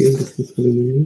ಏನು ಡಿಸ್ಕಸ್ ಮಾಡಿದ್ದೀವಿ?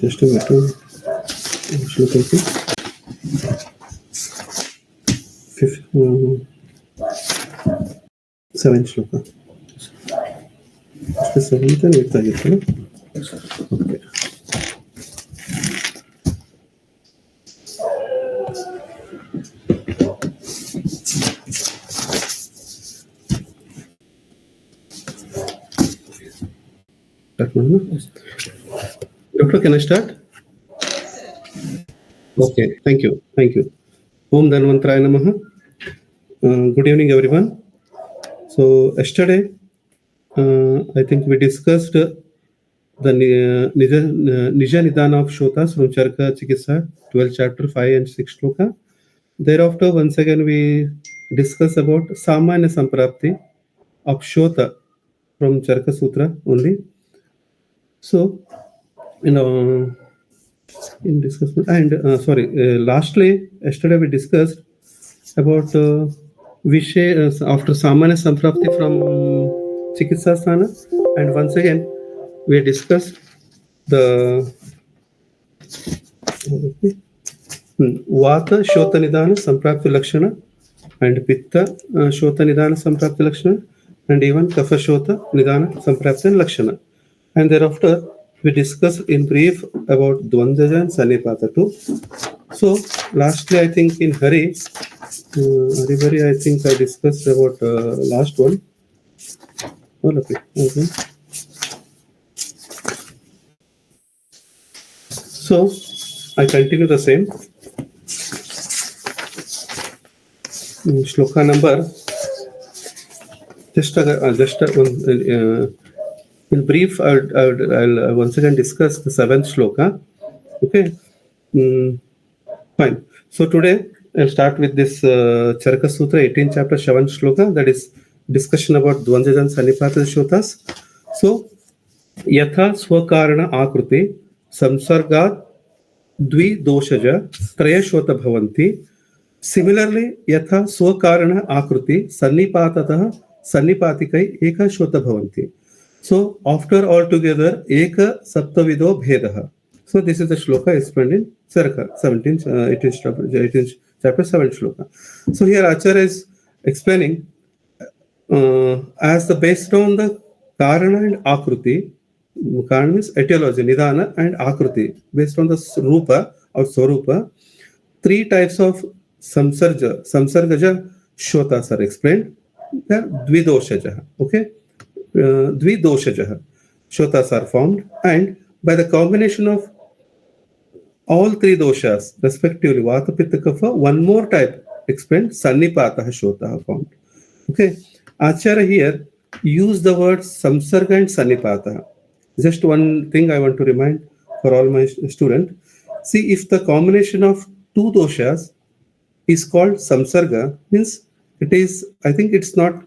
ಜಸ್ಟ್ ಶ್ಲೋಕಕ್ಕೆ 7 ಶ್ಲೋಕ 7th and 8th ಆಗಿತ್ತು. Okay, Doctor, can I start? Okay, thank you. Om Dhanvantaraya Namaha. Good evening, everyone. So yesterday, I think we discussed the Nija Nidana of Shotas from Charaka Chikitsa, 12th chapter, 5 and 6 shloka. Thereafter, once again, we discussed about Samanya Samprapti of Shota from Charaka Sutra only. So, in discussion and lastly, yesterday we discussed about Vishay after Samanya Samprapti from Chikitsa Sthana, and once again we discussed the Vata Shota Nidana Samprapti Lakshana and Pitta Shota Nidana Samprapti Lakshana and even Kapha Shota Nidana Samprapti Lakshana. And thereafter, we discussed in brief about Dvandaja and Sanipata too. So, lastly, I think in Hari, I think I discussed about last one. Okay. So, I continue the same. Shloka number, in brief, I'll once again discuss the 7th shloka. Okay, fine. So today I'll start with this Charaka Sutra, 18th chapter, 7th shloka. That is discussion about Dvandaja and Sanipata Shotas. So, Yatha Swakarana Akruti Samsargat Dvi Doshaja Traya Shota Bhavanti. Similarly, Yatha Swakarana Akruti Sanipatataha Sanipatikai Eka Shota Bhavanti. So, after all together, Eka Saptavido Bhedaha. So, this is the shloka explained in Charaka, 18th chapter, 7th shloka. So, here Acharya is explaining as the based on the Karana and Akruti. Karana means etiology, Nidana and Akruti. Based on the Rupa or Swarupa, 3 types of Samsargaja Shotas are explained. They are Dvidoshaja. Okay. Dvidoshaja Shotas are formed, and by the combination of all 3 doshas, respectively, Vata, Pitta, Kapha, one more type explained, Sannipataha Shota formed. Okay, Acharya here use the words Samsarga and Sannipataha. Just one thing I want to remind for all my students. See, if the combination of 2 doshas is called Samsarga, means it is, I think it's not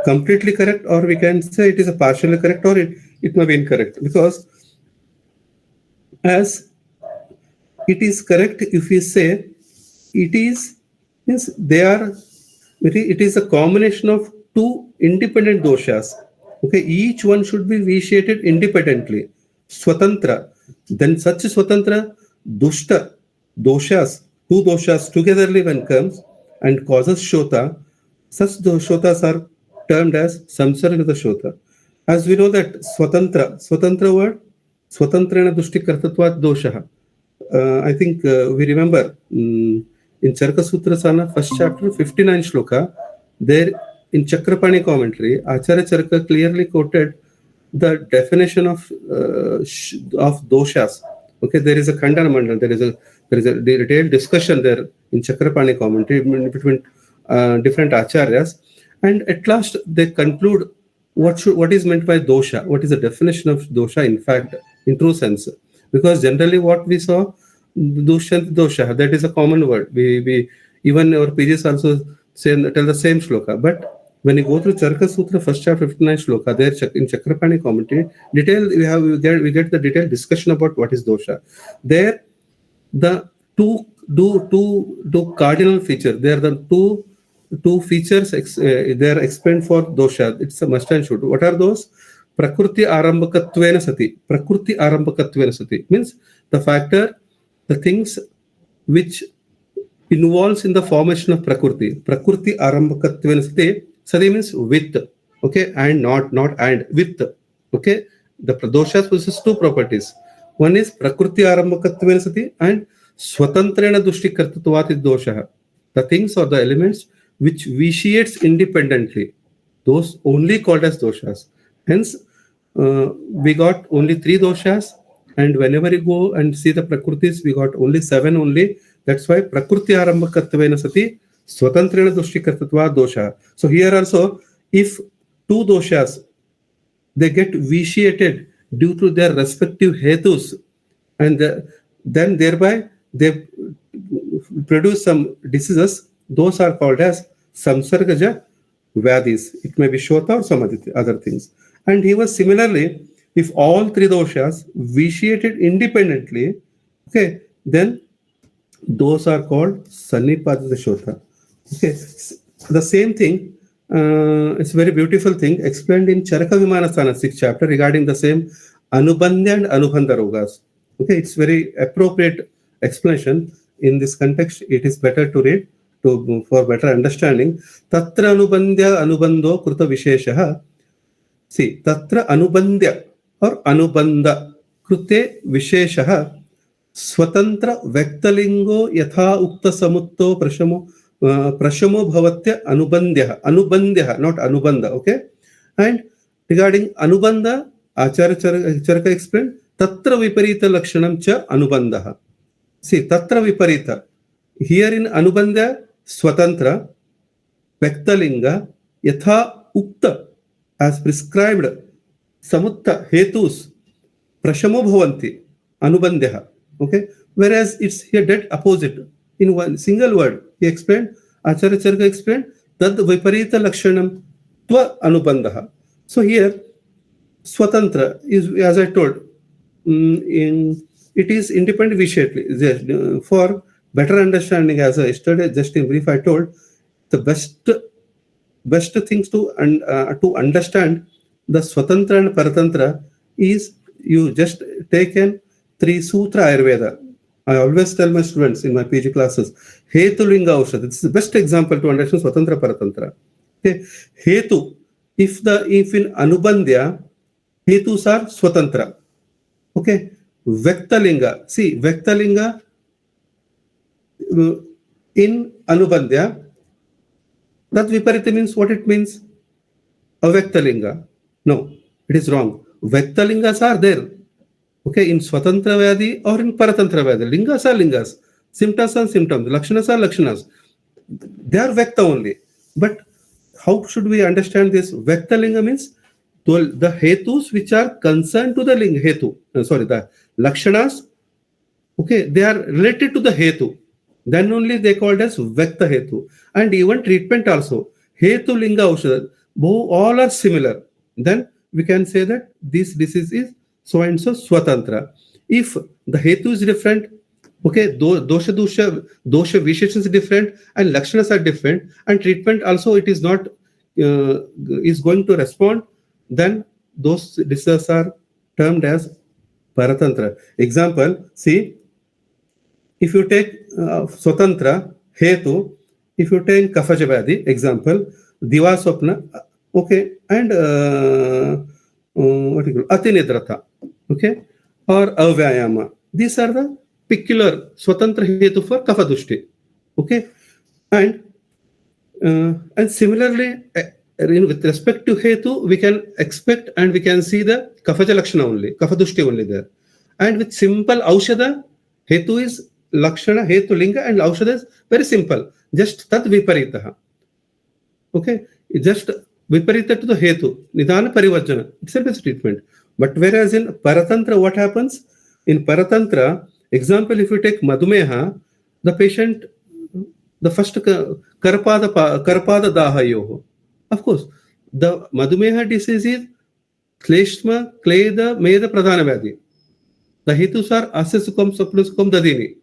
completely correct, or we can say it is a partially correct, or it may be incorrect, because as it is correct if we say it is, means they are, it is a combination of 2 independent doshas. Okay, each one should be vitiated independently, Swatantra. Then such Swatantra Dushta doshas, 2 doshas togetherly when comes and causes Shota, such Shotas are termed as Samsargata Shota. As we know that Swatantra word, Swatantrena Dushti Kartatvat Doshaha. I think we remember in Charaka Sutrasana, first chapter, 59 shloka, there in Chakrapani commentary, Acharya Charaka clearly quoted the definition of doshas. Okay, there is a Khandana Mandal, there is a detailed discussion there in Chakrapani commentary between different acharyas, and at last they conclude what is meant by dosha, what is the definition of dosha in fact, in true sense. Because generally what we saw, dosha, that is a common word. We even our pages also tell the same shloka. But when you go through Charaka Sutra, first chapter, 59 shloka, there in Chakrapani commentary, we get the detailed discussion about what is dosha. There, the two cardinal features. There are the two features. They are explained for dosha. It's a must and should. What are those? Prakriti arambhakatvena sati. Prakriti arambhakatvena sati means the factor, the things which involves in the formation of prakriti. Prakriti arambhakatvena sati. Sati means with, okay, and not and with, okay. The doshas possess two properties. One is prakriti arambhakatvena sati and swatantrena dushtikartatvat dosha. The things or the elements which vitiates independently, those only called as doshas. Hence, we got only 3 doshas, and whenever you go and see the prakritis, we got only 7 only. That's why prakriti arambhakatvena sati swatantrena dushtikartatva dosha. So here also, if 2 doshas, they get vitiated due to their respective hetus, and then thereby they produce some diseases, those are called as samsargaja vyadis. It may be shota or some other things. And he was similarly, if all 3 doshas vitiated independently, okay, then those are called sannipadita shota. Okay, the same thing, it's a very beautiful thing explained in Charaka Vimanasthana 6th chapter regarding the same Anubandha and Anubandha rogas. Okay, it's very appropriate explanation. In this context, it is better to read for better understanding. Tatra anubandhya anubandho kruta visheshaha. See, tatra anubandhya or anubandha krute visheshaha swatantra vektalingo yatha ukta samutto prashamo bhavatya anubandhya, not anubandha, okay. And regarding anubandha, Acharya Charaka explained, tatra viparita lakshanam cha anubandha. See, tatra viparita. Here in anubandha, swatantra, vektalinga, yatha ukta, as prescribed, samutta, hetus, prashamo bhavanti, anubandha. Okay, whereas it's here dead opposite. In one single word, he explained, Acharya Charaka explained, tad viparita lakshanam tva anubandha. So here, swatantra is, as I told, it is independent vitiately. For better understanding, as I yesterday, just in brief, I told, the best things to understand the swatantra and paratantra is you just take an 3 Sutra Ayurveda. I always tell my students in my PG classes, Hetu Linga Aushad. This is the best example to understand Swatantra Paratantra. Okay. Hetu, if in Anubandhya, Hetus are Swatantra. Okay. Vektalinga. See, Vektalinga in Anubandhya, that Viparita means what it means? Avektalinga. No, it is wrong. Vektalingas are there. Okay, in Swatantra Vyadi or in Paratantra Vyadi. Lingas are lingas. Symptoms are symptoms. Lakshanas are lakshanas. They are Vekta only. But how should we understand this? Vekta Linga means the hetus which are concerned to the Linga hetu. The lakshanas, okay, they are related to the hetu. Then only they called as Vekta hetu. And even treatment also. Hetu Linga Aushad. All are similar. Then we can say that this disease is so and so swatantra. If the hetu is different, okay, dosha vishesha is different and lakshanas are different, and treatment also it is not is going to respond, then those diseases are termed as paratantra. Example, see, if you take swatantra hetu, if you take kafaja vyadi, example, divaswapna, okay, and what you call atinidrata, okay, or avyayama. These are the particular swatantra hetu for kapha dushti. Okay, and similarly, with respect to hetu, we can expect and we can see the kaphaja lakshana only, kapha dushti only there. And with simple aushadha, hetu is lakshana, hetu linga, and aushadha is very simple, just tad viparitaha. Okay, just viparita to the hetu, nidana parivarjana, itself is treatment. But whereas in paratantra, what happens? In paratantra, example, if you take madhumeha, the patient, the first karpada dahayoho. Of course, the madhumeha disease is kleshma, kleda, meda, pradhana vyadhi. The hetus are asya sukham, sapna sukham, dadini.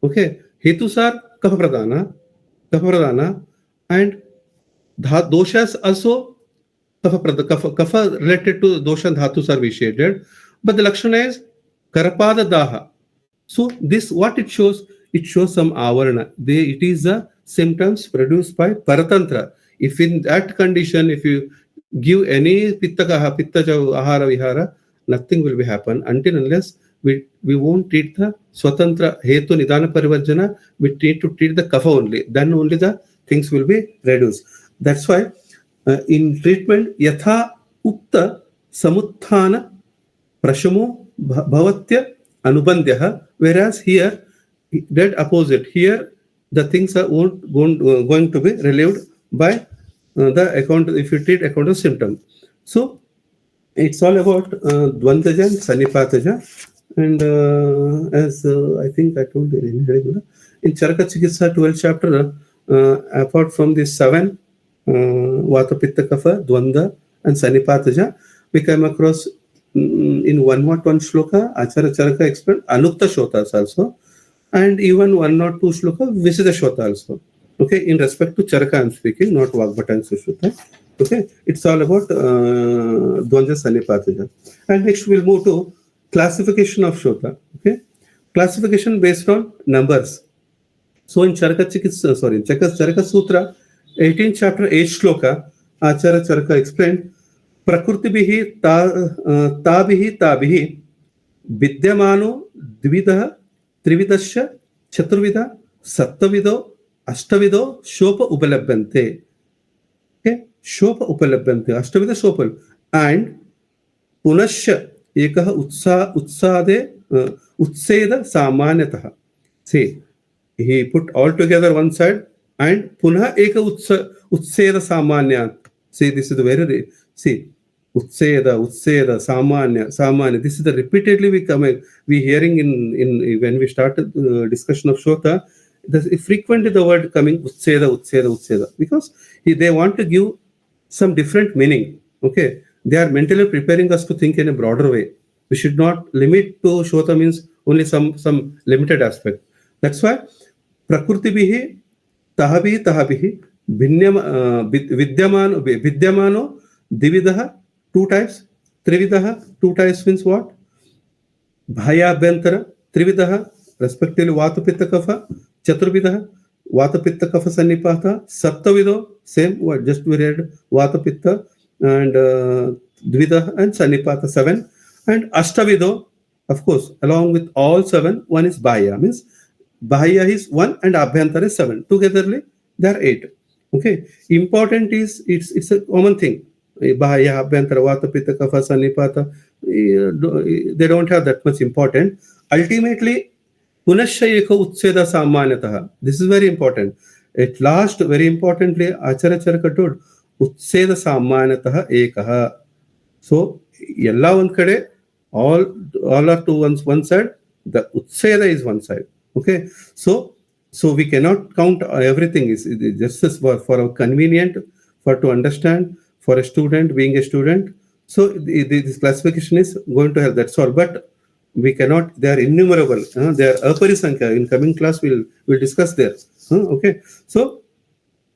Okay, hetus are kapha pradhana, and doshas also kapha related to dosha and dhatus are vitiated, but the lakshana is karapada daha. So this, what it shows? It shows some avarana. It is the symptoms produced by paratantra. If in that condition, if you give any pitta ahara vihara, nothing will be happen until unless we won't treat the swatantra hetu nidana parivarjana. We need to treat the kapha only. Then only the things will be reduced. That's why in treatment yatha ukta samuthana prashamo bhavatya anubandhya, whereas here that opposite, here the things are going to be relieved by the account, if you treat account of symptom. So it's all about dvandaja and sanipataja, and as I think I told you in Charaka Chikitsa 12th chapter, apart from these 7 vata pitta kapha, dvanda and sanipataja, we come across in one shloka Acharya Charaka explained anukta shotas also, and even 1 or 2 shloka visida shota also. Okay, in respect to Charaka I'm speaking, not Vagbhata and Sushruta. Okay, it's all about dvanda sanipataja. And next we'll move to classification of shota. Okay, classification based on numbers. So in Charaka Sutra 18th chapter 8th shloka, Acharya Charaka explained prakrutibihi tabihi vidyamano dvidah trividasya chaturvida sattavido ashtavido shopa upalabhyante. Okay, shopa upalabhyante, ashtavida shopa, and punasya ekah utsade utseda samanyatah. See, he put all together one side and punah eka utseda samanya. See, this is the very, see, utseda samanya. This is the repeatedly we hearing in when we started discussion of shota. Frequently the word coming utseda, because they want to give some different meaning. Okay, they are mentally preparing us to think in a broader way. We should not limit to shota means only some limited aspect. That's why prakrutibihi tahabihi vidyamano dividah 2 types, trividah 2 types means what? Bhaya abhyantara, trividah respectively vata pitta kapha, chaturvidah vata pitta kapha sanipata, sattavido same word, just we read vata pitta and dvidah and sanipata 7, and ashtavido, of course, along with all 7, one is bhaya, means bhaya is 1 and abhyantara is 7. Togetherly they are 8. Okay, important is it's a common thing. Bhaya abhyantara vata pitta kapha sanipata, they don't have that much important. Ultimately punasya eka utseda samanyatah. This is very important. At last, very importantly, Acharya Charaka told utseda samanyatah ekah. So yella one kade, all are to one side, the utseda is one side. Okay, so we cannot count everything. Is just for our convenient, for to understand, for a student being a student. So this classification is going to help. That's all. But we cannot. They are innumerable. They are aparisankhya. In coming class, we'll discuss there. Okay. So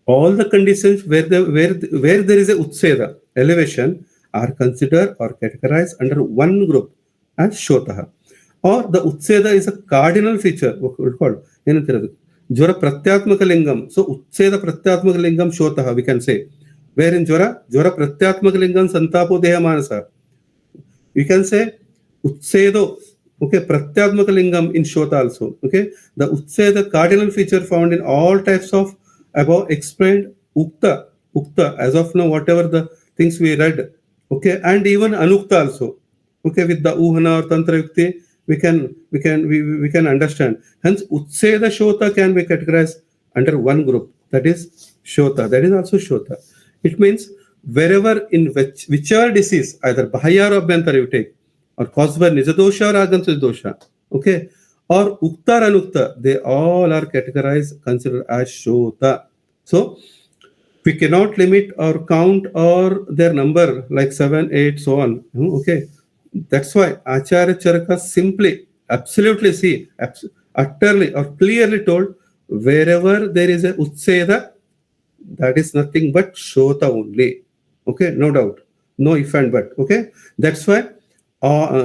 all the conditions where there is a utseda, elevation, are considered or categorized under one group as shotah. Or the utseda is a cardinal feature. What we call Jwara pratyatmaka lingam. So utseda pratyatmaka lingam shotah, we can say. Where in Jwara pratyatmaka lingam santapo deha manasa. You can say utsedo Okay, pratyatmaka lingam in Shota also. Okay, the Utseda cardinal feature found in all types of above explained Ukta, as of now, whatever the things we read. Okay, and even Anukta also. Okay, with the Uhana or Tantra Yukti, we can understand. Hence, Utseda Shota can be categorized under one group. That is Shota. That is also Shota. It means wherever in whichever disease, either Bahaya or Abhyantara you take, or caused by Nijadosha or Agantush dosha, okay, or Ukta or Anukta, they all are categorized, considered as Shota. So, we cannot limit or count or their number like 7, 8, so on. Okay, that's why Acharya Charaka simply, absolutely see, utterly or clearly told, wherever there is a Utseda, that is nothing but Shota only. Okay, no doubt, no if and but. Okay, that's why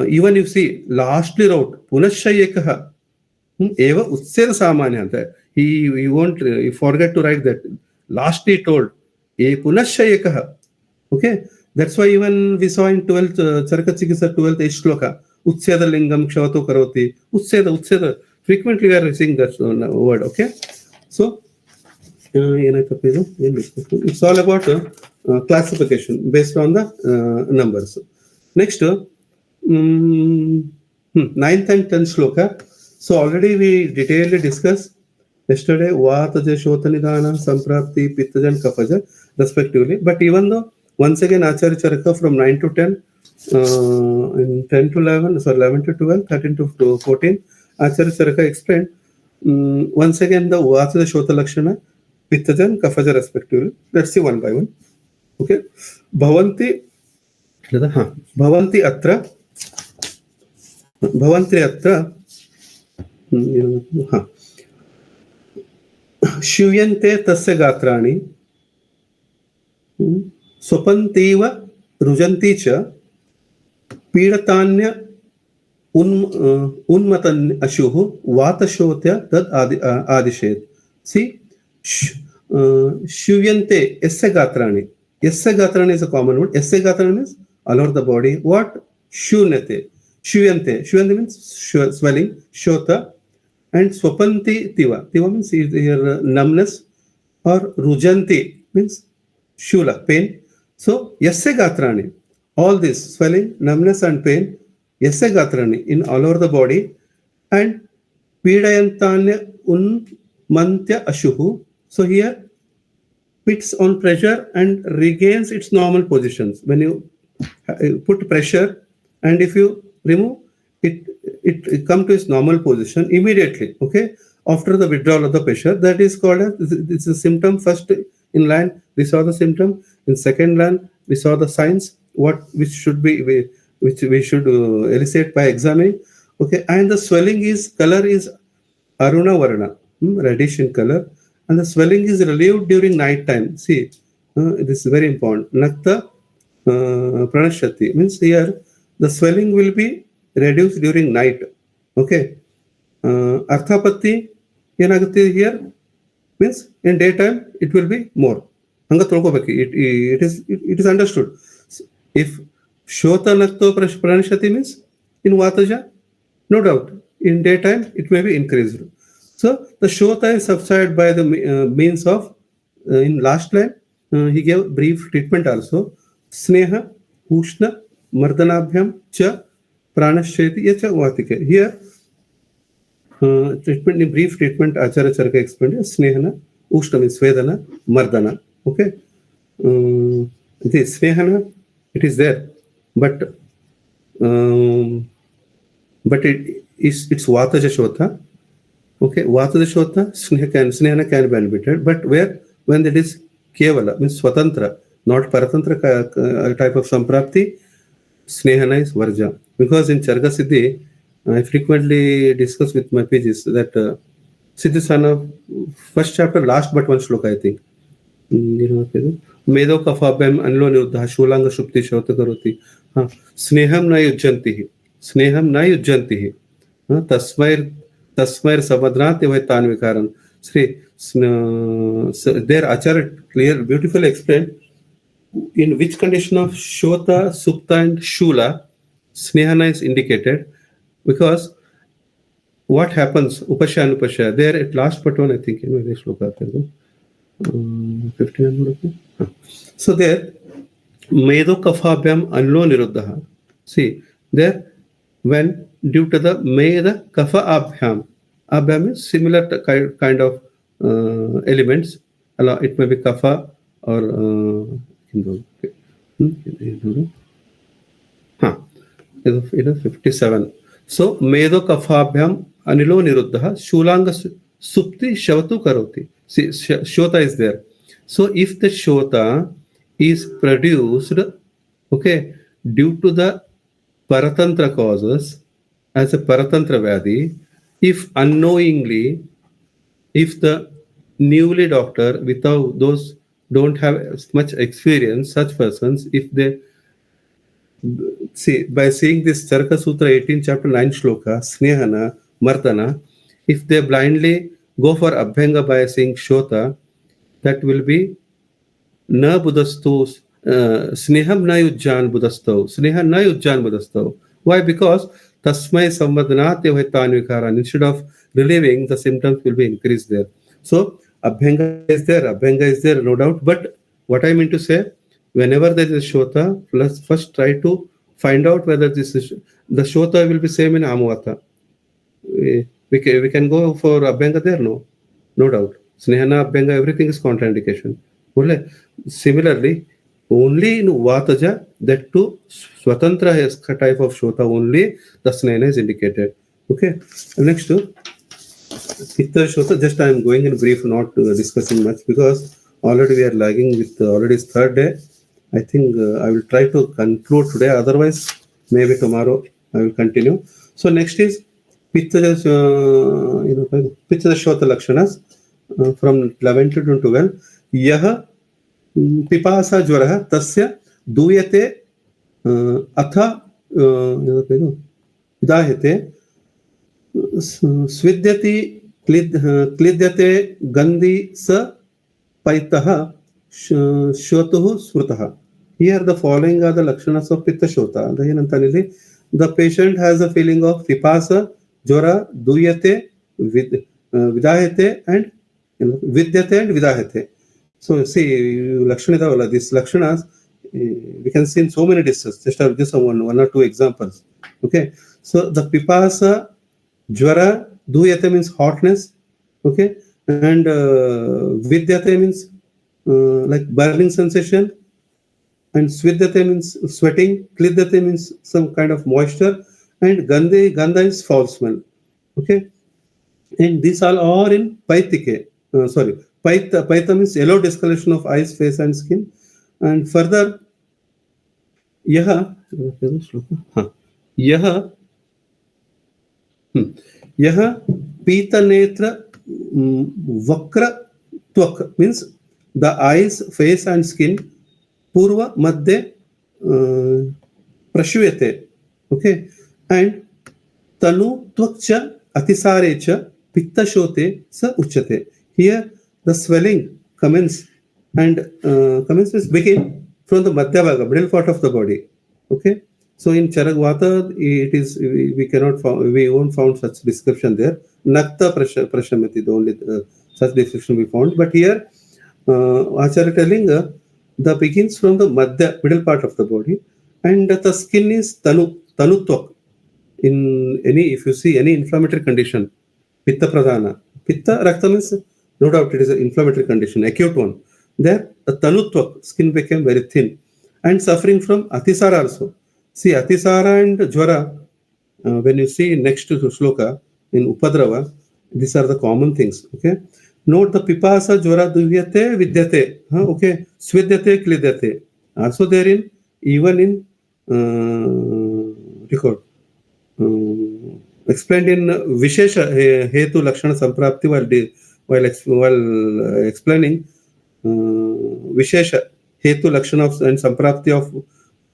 even you see, lastly wrote Punashayekaha eva Utseda Samanya. He won't he forget to write that. Lastly told E Punashayekaha. Okay, that's why even we saw in 12th Charakachikisa 12th Shloka Utseda Lingam Kshato Karoti. Utseda. Frequently we are seeing that word. Okay, so it's all about classification based on the numbers. Next, 9th and 10th shloka. So already we detailedly discussed yesterday Vataja, Shotanidana, Samprapti, Pittaja and Kapaja respectively. But even though once again Acharya Charaka from 9 to 10, in 10 to 11, sorry 11 to 12, 13 to 14, Acharya Charaka explained once again the Vataja, Shota Lakshana, Pittaja and Kapaja respectively. Let's see one by one. Okay. Bhavanti atra श्यूयन्ते तस्य गात्राणि स्वपन्तीव रुजन्ति च पीडतान्य उन्मतन् अशुः वातशोत्य तद् आदिशेत्. See, श्यूयन्ते यस्य गात्राणि is a common word. Yasya gatrani means all over the body. What? Shunate. Shuyante means swelling. Shota. And swapanti tiva. Tiva means your numbness. Or rujanti means shula, pain. So yasya gatrani, all this swelling, numbness and pain, yasya gatrani in all over the body. And pidayantanya unmantya ashuhu. So here puts on pressure and regains its normal positions. When you put pressure and if you remove it, it come to its normal position immediately. Okay, after the withdrawal of the pressure, that is called as this is a symptom. First in line we saw the symptom. In second line we saw the signs which we should elicit by examining. Okay, and the swelling color is aruna varna, reddish in color. And the swelling is relieved during night time. See, this is very important. Nakta pranashati means here the swelling will be reduced during night. Okay. Arthapatti yenagati here means in daytime it will be more. It is understood. If shota nakto pranashati means in vataja, no doubt in daytime it may be increased. So the shota is subsided by the means of in last line he gave brief treatment also. Sneha, Ushna, Mardanabhyam, Cha, Pranasheti, Yacha Vatike. Here treatment in brief treatment Acharya Charaka explained Snehana, Ushna means Svedana, Mardana. Okay. This Snehana, it is there, but it's Vataja Shota. Okay, Vataja Shota, Snehana can be admitted, but when it is Kevala, means Swatantra, not Paratantra type of Samprapti, Snehana is Varja. Because in Charga Siddhi, I frequently discuss with my pages that Siddhisana, first chapter, last but one shloka, I think. Medo Kafabem Anlo Niruddha Shulanga Shupti Shota Karoti. Sneham na yujjantihi. Sneham na yujjantihi. Tasmair Samadranti Vaitan Vikaran. So there Acharya clear, beautifully explained in which condition of Shota, Supta and Shula Snehana is indicated, because what happens, upasha and upasha, there at last but one, I think, this shloka, 1500. So there, Medo Kafabhyam Anlo Niruddha. See, there, when due to the Meda Kafa Abhyam, Abhyam is similar kind of elements. It may be Kafa or it is 57. So, Medo Kafabhyam Anilo Niruddha Shulanga Supti Shavatu Karoti. See, Shota is there. So, if the Shota is produced, okay, due to the paratantra causes as a paratantra vyadi, if unknowingly, if the newly doctor without those don't have as much experience, such persons, if they see by seeing this Charaka Sutra 18 chapter 9 shloka, Snehana, Mardana, if they blindly go for Abhyanga by saying Shota, that will be Na budastu sneham na yujjan budastau. Sneha na yujjan budastau. Why? Because tasmai samvadnat yavaitan vikaran. Instead of relieving, the symptoms will be increased there. So Abhyanga is there, no doubt. But what I mean to say, whenever there is a Shota, let's first try to find out whether this is the Shota will be same in Amvata. We can go for Abhyanga there, no doubt. Snehana, Abhyanga, everything is contraindication. Similarly, only in Vataja, that too, Swatantra has a type of Shota, only the Snehana is indicated. Okay, next to Pitta Shota, just I am going in brief, not discussing much, because already we are lagging with already is third day. I think I will try to conclude today, otherwise, maybe tomorrow I will continue. So, next is Pitta Shota Lakshanas from 11 to 12. यह पिपासा ज्वरः तस्य दूयते अथ विदाह्यते स्विद्यति क्लिद्यते गन्धि स पैतः श्रोतुः स्मृतः. Here the following are the lakshanas of pitta shota. The patient has a feeling of pipasa, jwara, duyate, vidahyate and vidyate and vidahyate. So see, Lakshana, these Lakshanas, we can see in so many dishes. Just have this one or two examples. Okay. So the Pipasa, Jwara, Duyate means hotness. Okay. And Vidyate means like burning sensation. And Svidyate means sweating. Klidyate means some kind of moisture. And Gandha is foul smell. Okay. And these all are in Paitike. Paita means yellow discoloration of eyes, face and skin. And further, yaha pita netra vakra tvak means the eyes, face and skin purva madhye prashuyate. Okay. And tanu tvakcha atisarecha pitta shote sa uchate. Here the swelling commences begin from the Madhya Bhaga, middle part of the body. Okay. So in Charagvata, it is we won't found such description there. Nakta prashamati, the only such description we found. But here, Acharya telling the begins from the Madhya, middle part of the body, and the skin is tanutwak. In if you see any inflammatory condition, pitta pradhana, pitta rakta means no doubt it is an inflammatory condition, acute one. There, the tanutwak, skin became very thin and suffering from atisara also. See, atisara and jwara, when you see next to the shloka in Upadrava, these are the common things. Okay. Note the pipasa, jwara, duvyate, vidyate. Okay. Svidyate, klidyate. Also therein, even in record. Explained in Vishesha Hetu Lakshana Samprapti while explaining Vishesha Hetu Lakshana and Samprapti of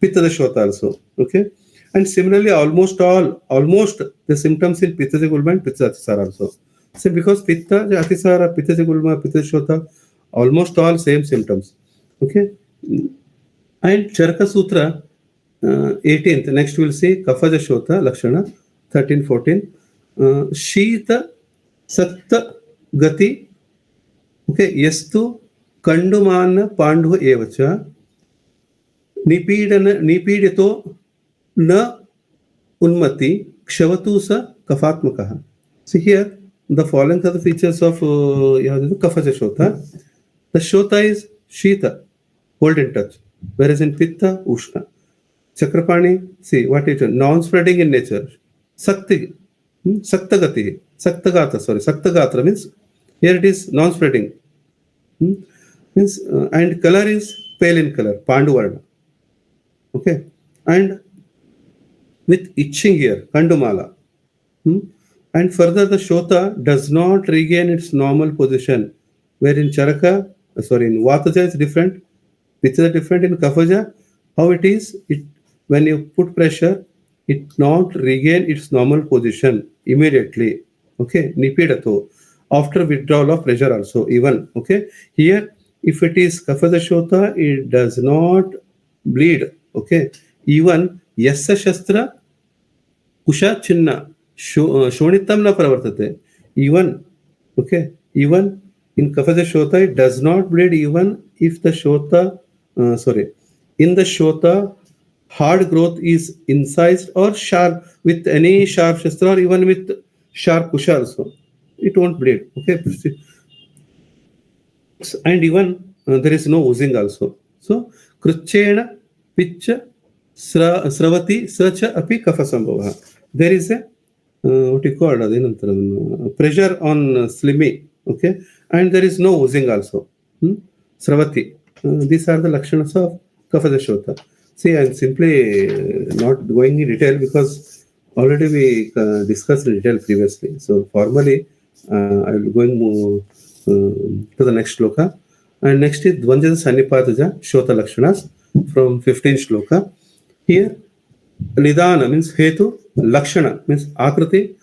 Pitta Shota also. Okay. And similarly, almost the symptoms in Pitta Gulma and Pitta Atisara also. So because Pitta Atisara, Pitta Gulma, Pitta Shota, almost all same symptoms. Okay. And Charaka Sutra 18th, next we'll see Kafaja Shota Lakshana. 13, 14. Shita Sakta Gati. Okay, Yastu Kandumana Pandu Evacha Nipidito Na Unmati Kshavatu Sa Kafatmakaha. See here, the following are the features of Kafaja Shota. The Shota is Shita, hold in touch, whereas in Pitta, Ushna. Chakrapani, see what it is, non-spreading in nature. Sakti, Saktagati, Saktagata, sorry, Saktagatra means here it is non-spreading. Means and color is pale in color, Panduvarna. Okay, and with itching here, Kandumala. And further, the Shota does not regain its normal position, where in Charaka, in Vataja is different, Pitta is different, in Kafaja, how it is, when you put pressure, it not regain its normal position immediately. Okay, Nipidato, after withdrawal of pressure also, even. Okay, here, if it is Kafaja Shota, it does not bleed. Okay, even Yassa Shastra, Kusha Chinna, Shonitam na pravartate. Even, okay, even in Kafaja Shota, it does not bleed even if the Shota, in the Shota, hard growth is incised or sharp with any sharp Shastra or even with sharp Kusha also. It won't bleed, okay. And even there is no oozing also. So, Kruchena, Picha, Sravati, Sacha, Api, Kafa Sambhava. There is a what you call pressure on slimy, okay, and there is no oozing also. Sravati. These are the lakshanas of Kafaja Shota. See, I'm simply not going in detail because already we discussed in detail previously. So formally, I will going to the next shloka. And next is Dvanjana Sannipataja Shota Lakshanas from 15th shloka. Here, Nidana means Hetu, Lakshana means Akriti,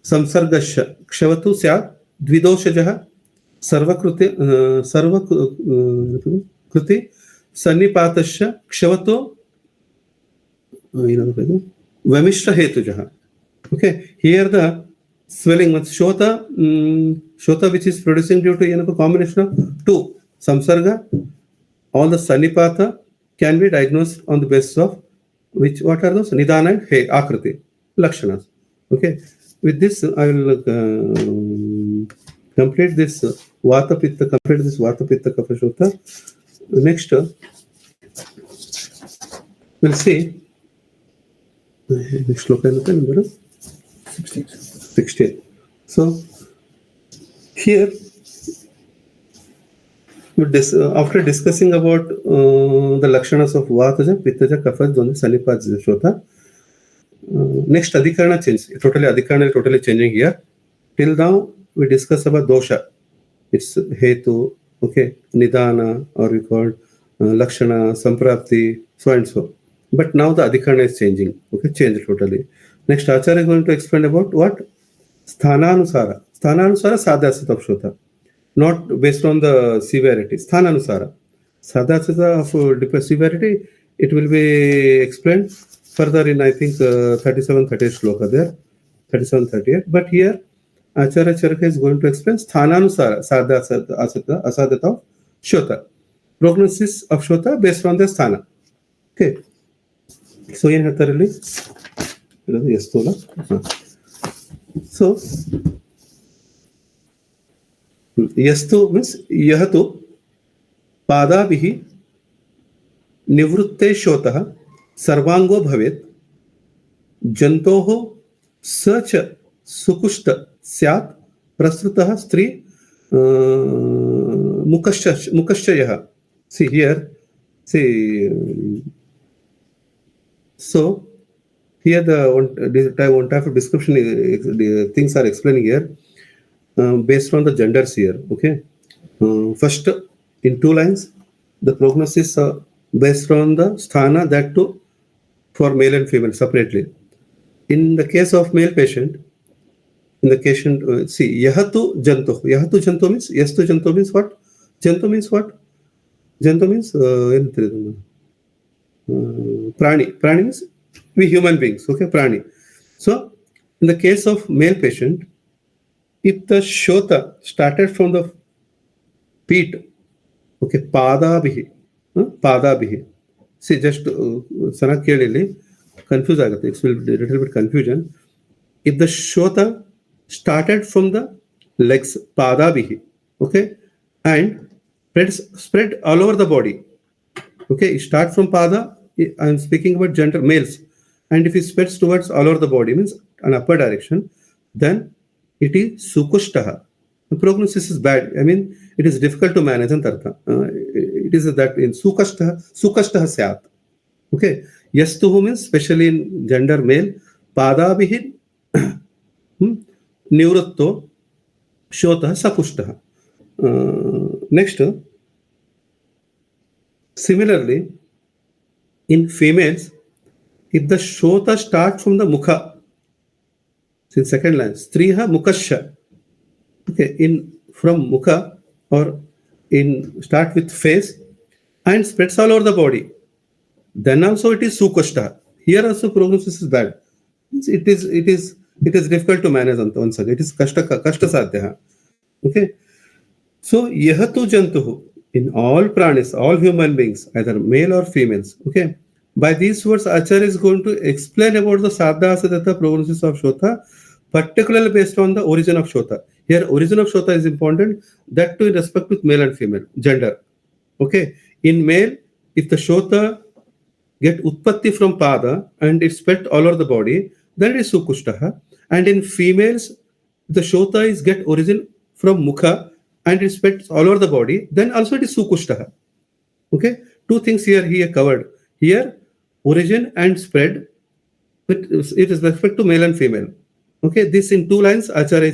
Samsargasha, Kshavatu Sya, Dvidoshajaha, Sarvakruti, Sarvakruti, Sannipatasya, Kshavatu, Vamishra Hetujaha. Okay, here the swelling with Shota, Shota which is producing due to combination of two, Samsarga, all the Sannipata can be diagnosed on the basis of which, what are those? Nidana and He, Akriti, Lakshanas. Okay, with this I will complete this Vata Pitta Kapha Shota. Next, we'll see. Next shloka number 16. So, here, after discussing about the lakshanas of Vataja, Pittaja, Kapha, Dvanda, Sannipaja, Shota, next Adhikarana change. Adhikarana is totally changing here. Till now, we discuss about dosha. It's Hetu, okay, Nidana, or we call Lakshana, Samprapti, so and so. But now the Adhikarana is changing. Okay, change totally. Next, Acharya is going to explain about what? Sthananusara. Sthananusara Sadhyasata of Shota. Not based on the severity. Sthananusara. Sadhyasata of severity, it will be explained further in, I think, 37, 38 shloka there. 37, 38. But here, Acharya Charaka is going to explain Sthananusara Sadhyasata of Shota. Prognosis of Shota based on the Sthana. Okay. So, in Hatharali, yes, so, Yastu means Yahatu Padabihi Nivrutte Shotaha Sarvango Bhavet Jantoho Sacha Sukushta Syat Prasrutaha Stri Mukashyaha. See here, see. So, here the one type of description, the things are explaining here based on the genders here. Okay, first in 2 lines, the prognosis based on the sthana, that too for male and female separately. In the case of male patient, in the patient, see Yahatu Janto. Yahatu Janto means Yastu Janto means what? Janto means what? Janto means Prani. Prani means we human beings. Okay, Prani. So In the case of male patient, if the shota started from the feet, okay, padabihi, padabihi. See, just sana kelili, confuse agate. It will be a little bit confusion. If the shota started from the legs, padabihi, okay, and spread all over the body. Okay, start from pada. I'm speaking about gender males, and if it spreads towards all over the body, means an upper direction, then it is sukushtaha. The prognosis is bad. I mean, it is difficult to manage. It is that in sukashtaha syat. Okay, yastuhu means especially in gender male, padabihi nivratto shotah sakushtaha. Next, similarly, in females, if the shota starts from the mukha, in second line, striha mukasha, okay, in from mukha or in start with face and spreads all over the body, then also it is sukashta. Here also prognosis is bad. It is difficult to manage once again. It is kashta sadhya. Okay. So yahatu jantuhu, in all pranis, all human beings, either male or females. Okay. By these words, Acharya is going to explain about the sadhya sadatha prognosis of shota, particularly based on the origin of shota. Here, origin of shota is important, that too in respect with male and female, gender. Okay. In male, if the shota get utpatti from pada and it spread all over the body, then it is sukushtaha. And in females, the shota is get origin from mukha and it spreads all over the body, then also it is sukushtaha. Okay. Two things here he covered. Here, origin and spread, it is respect to male and female. Okay, this in 2 lines, Acharya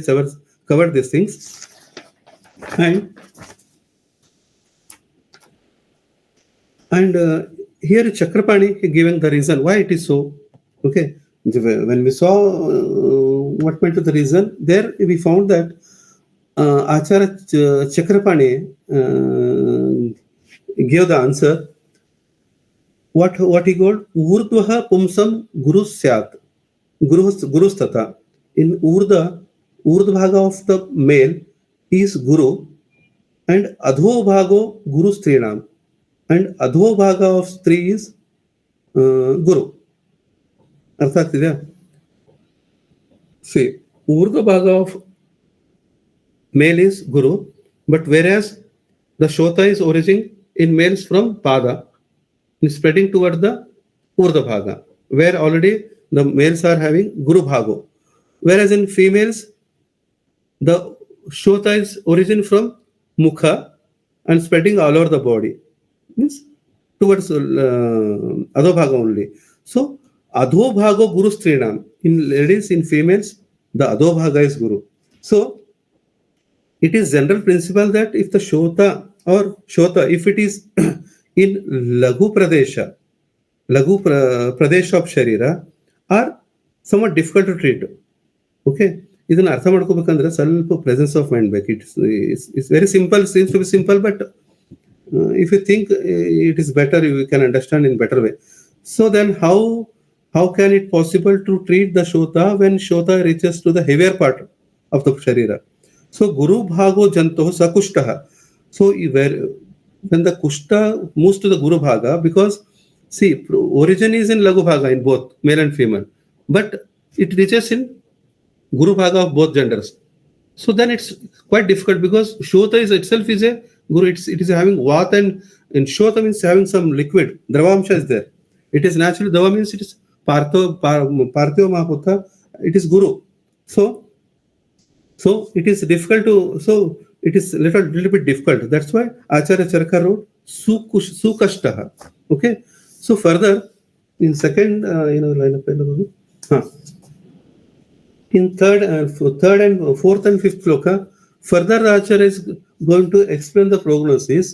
covered these things. And here Chakrapani giving the reason why it is so. Okay, when we saw what went to the reason, there we found that Acharya Chakrapani gave the answer. What he called urdhvaha pumsam guru syat, gurus tata. In urdha bhaga of the male is guru and adho bhago guru strinam, and adho bhaga of stri is guru. Artha ಆಗ್ತಿದೆಯಾ? See, urdhva bhaga of male is guru, but whereas the shota is originating in males from pada, spreading toward the urdhva bhaga, where already the males are having guru bhago. Whereas in females, the shota is origin from mukha and spreading all over the body, means towards adho only. So adho bhago guru strinam. In ladies, in females, the adho bhaga is guru. So it is general principle that if the shota or shota, if it is in laghu pradesh of sharira, are somewhat difficult to treat. Okay, ಇದನ್ನ ಅರ್ಥ ಮಾಡ್ಕೋಬೇಕಂದ್ರೆ ಸ್ವಲ್ಪ presence of mind ಬೇಕು. It's very simple, seems to be simple, but if you think it is better, you can understand in better way. So then how can it possible to treat the shota when shota reaches to the heavier part of the sharira? So guru bhago janto sakushtaha. So when the kushta moves to the guru bhaga, because see, origin is in lagu bhaga in both male and female, but it reaches in guru bhaga of both genders. So then it's quite difficult, because shota is itself is a guru. It is having vata, and shota means having some liquid. Dravamsha is there. It is naturally, dava means it is partyo mahaputta. It is guru. So it is difficult to, so it is little bit difficult. That's why Acharya Charaka wrote sukashtaha. Okay. So further, in second, line of in third and fourth and fifth sloka, further the Acharya is going to explain the prognosis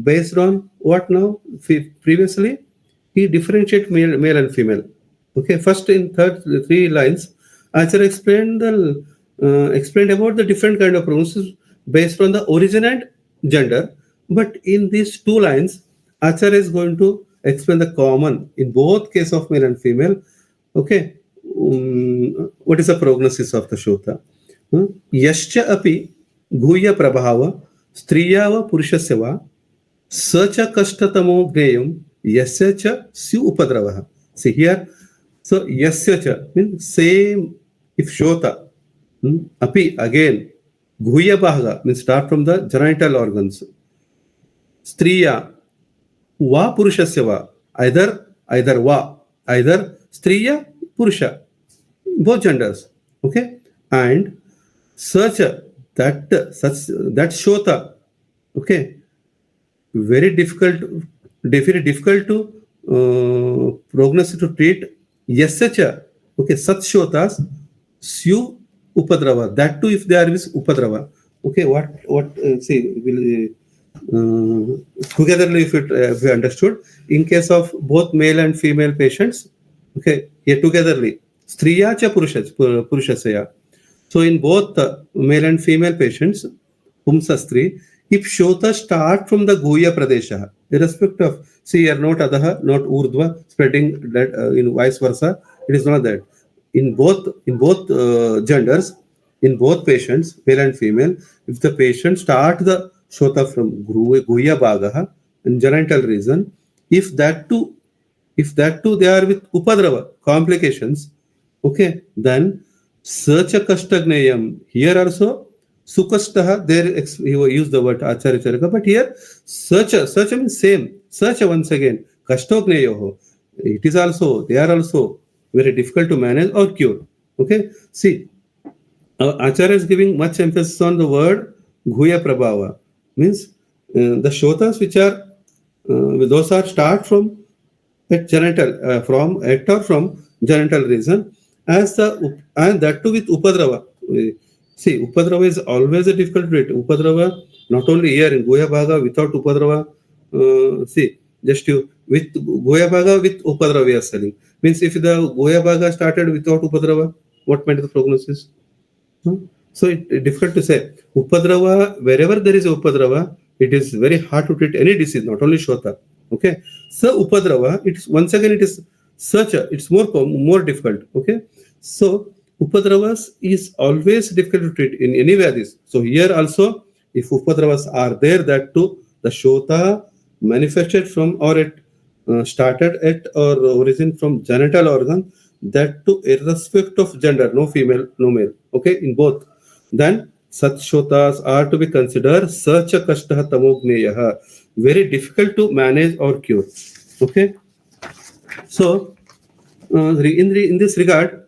based on what now? Previously, he differentiated male and female. Okay, first in third 3 lines, Acharya explained about the different kind of prognosis based on the origin and gender. But in these 2 lines, Acharya is going to explain the common in both case of male and female. Okay, what is the prognosis of the Shota? Yascha api guhya prabhava striya va purushasya va sacha kashtatamo gneyam yasya cha syu upadravaha. See here, so yasya cha means same. If Shota, api again, guhya bhaga means start from the genital organs. Striya va purushasya va, either va, either striya purusha, both genders. Okay, and such that Shota, okay, very difficult to prognosis to treat. Yasacha, okay, such Shotas syu upadrava, that too if there is upadrava. Okay, what see will togetherly if we understood in case of both male and female patients. Okay, here togetherly striya cha purushasya. So in both male and female patients, pumsastri, if Shota start from the guhya pradesha, irrespective of, see here, not adaha, not urdhva, spreading that in vice versa, it is not that. In both genders, in both patients, male and female, if the patient start the Shota from guhya bhagaha in genital region, if that too they are with upadrava complications, okay, then Sacha Kashtagnayam. Here also Sukashtaha, there he used the word Acharya Charaka, but here Sacha means same. Sacha once again, Kashtognayoho. It is also, they are also very difficult to manage or cure. Okay, see, Acharya is giving much emphasis on the word Guhya Prabhava, means the Shotas which are, those are start from genital, from genital region, and that too with upadrava. See, upadrava is always a difficult rate. Upadrava, not only here in Guhya Bhaga, without upadrava, see, just you with Guhya Bhaga with upadrava we are selling. Means if the Guhya Bhaga started without upadrava, what might be the prognosis? So it's difficult to say. Upadrava, wherever there is upadrava, it is very hard to treat any disease, not only Shota. Okay, so upadrava, it's once again it is it's more difficult. Okay, so upadravas is always difficult to treat in any Vyadis. So here also, if upadravas are there, that too the Shota manifested from or started at or origin from genital organ, that too irrespective of gender, no female, no male. Okay, in both, then such Shotas are to be considered such a kashtaha tamogneyaha, very difficult to manage or cure. Okay, so in this regard,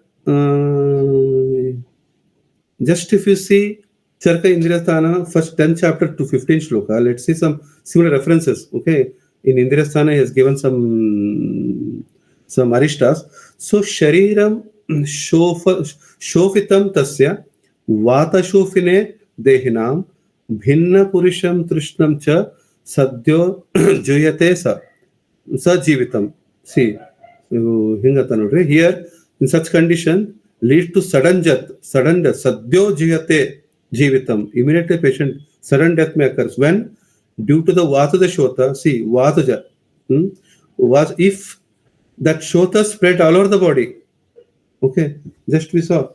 just if you see Charka Indriyasthana, first 10 chapter to 15 shloka, let's see some similar references. Okay, in Indriyasthana he has given some aristas. So Shariram shofitam tasya vata shofine dehinam bhinna purusham trishnam cha sadyo juyate sa jivitam. See, here in such condition leads to sudden death, sadyo juyate jivitam. Immediately patient sudden death may occur when due to the vataja shota. See, vataja was if that shota spread all over the body. Okay, just we saw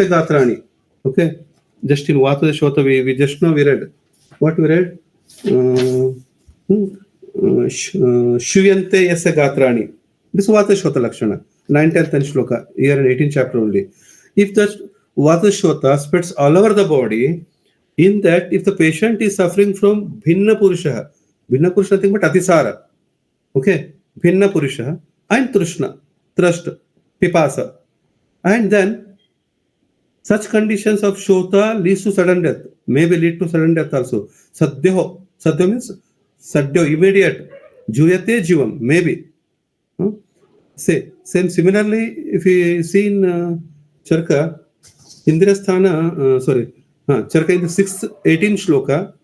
Gatrani. Okay, just in vataja shota we just now we read what we read. Shuyante yasya gatrani. This vata shota lakshana. 9th and shloka, here in 18th chapter only. If the vata shota spreads all over the body, in that if the patient is suffering from bhinna purusha nothing but atisara. Okay, bhinna purusha and trishna, thirst, pipasa, and then such conditions of shota leads to sudden death, maybe lead to sudden death also. Sadyo means sadyo, immediate. Juyate jivam, maybe. Say, same similarly, if we see in Charka, Indrasthana, Charka in the 6th, 18th shloka.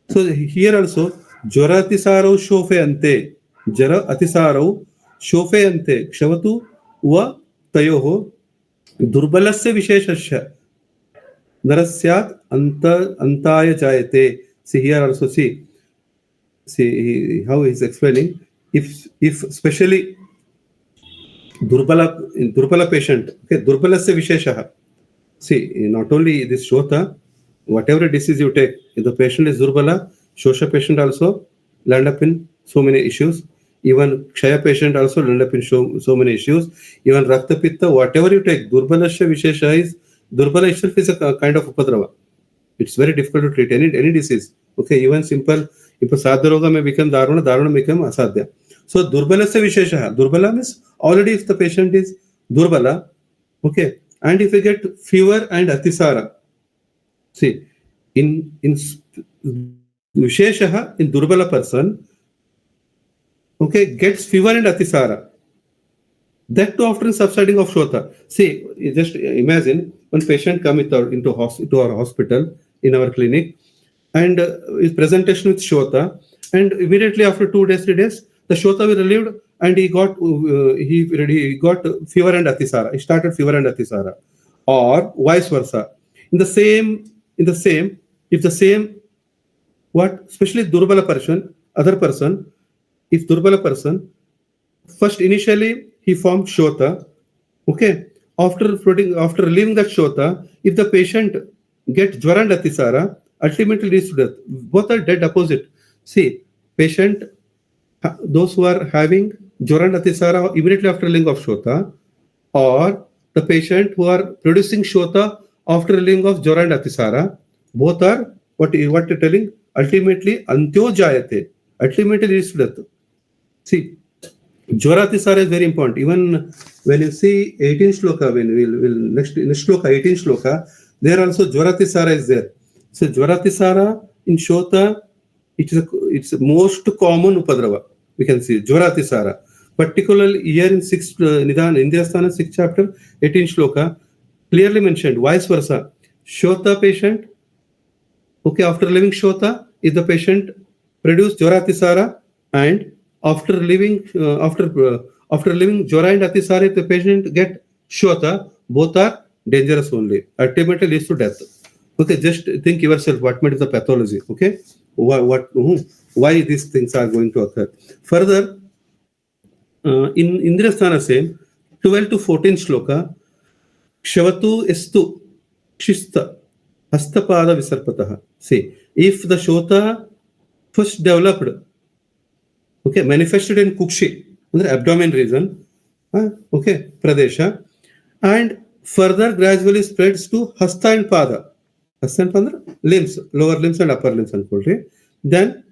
So here also, Jara atisarau shofeante, Jara atisarau shofeante, Kshavatu va tayoho, durbalasya visheshasya, narasyat antaya jayate. See here also, see how he is explaining. If especially Durbala patient. Okay, Durbalasya Visheshaha. See, not only this Shota, whatever disease you take, if the patient is Durbala, Shosha patient also land up in so many issues. Even Kshaya patient also land up in so many issues. Even Rakta Pitta, whatever you take, Durbalasya Vishesha is, Durbala itself is a kind of Upadrava. It's very difficult to treat any disease. Okay, even simple, if a Sadhya Roga may become Dharana, Dharana may become Asadhya. So Durbalasya Vishesha. Durbala means already if the patient is Durbala, okay, and if we get fever and Atisara, see, in Vishesha, in Durbala person, okay, gets fever and Atisara. That too after subsiding of Shota. See, you just imagine one patient come into our hospital, in our clinic, and his presentation with Shota, and immediately after 2 days, 3 days, the Shota was relieved, and he got fever and Atisara. He started fever and Atisara, or vice versa. In the same, if the same, what, especially Durbala person, other person, if Durbala person, first initially he formed Shota, okay. After leaving that Shota, if the patient gets Jwara and Atisara, ultimately leads to death. Both are dead opposite. See, patient, those who are having Jwara and Atisara immediately after leaving of Shota, or the patient who are producing Shota after leaving of Jwara and Atisara, both are what you're telling, ultimately Antyo Jayate, ultimately leads to death. See, Jwara Atisara is very important. Even when you see 18 shloka, when we'll next shloka, 18 shloka, there also Jwara Atisara is there. So Jwara Atisara in Shota, it's the most common Upadrava. We can see Jwara Atisara. Particularly here in 6th Nidana, Indriyasthana 6th chapter, 18 shloka, clearly mentioned, vice versa. Shota patient, okay, after leaving Shota, if the patient produce Jwara Atisara, and after leaving Jwara and Atisara, if the patient get Shota, both are dangerous only. Ultimately leads to death. Okay, just think yourself what might be the pathology. Okay, why these things are going to occur. Further, in Indrasthana same 12 to 14 shloka, Kshavatu estu kshista hastapada visarpataha. See, if the Shota first developed, okay, manifested in Kukshi, under abdomen region, okay, Pradesha, and further gradually spreads to Hasta and Pada. Hasta and Pada, limbs, lower limbs and upper limbs, then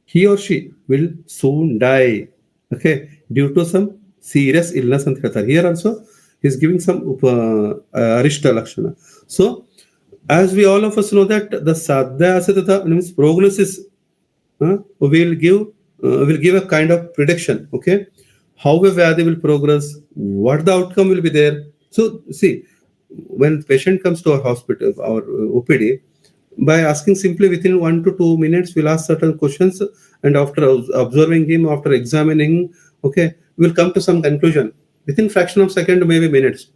he or she will soon die, okay, due to some serious illness and khatar. Here also, he is giving some arishta lakshana. So, as we all of us know that the sadhya asatata means prognosis will give a kind of prediction, okay, how a vyadhi will progress, what the outcome will be there. So, see, when patient comes to our hospital, our OPD, by asking simply within 1 to 2 minutes, we'll ask certain questions, and after observing him, after examining, okay, we'll come to some conclusion within fraction of second, maybe minutes.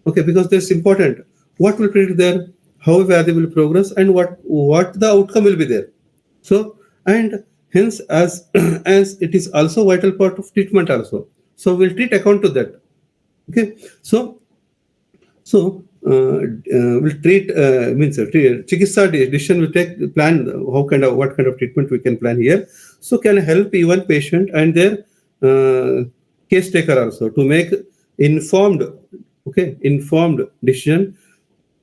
Okay, because this is important. What will predict there, how Vyadhi will progress, and what the outcome will be there. So, and hence, as as it is also vital part of treatment also. So we'll treat account to that. Okay, so we'll treat chikitsa decision we take plan what kind of treatment we can plan here. So can help even patient and their case taker also to make informed decision,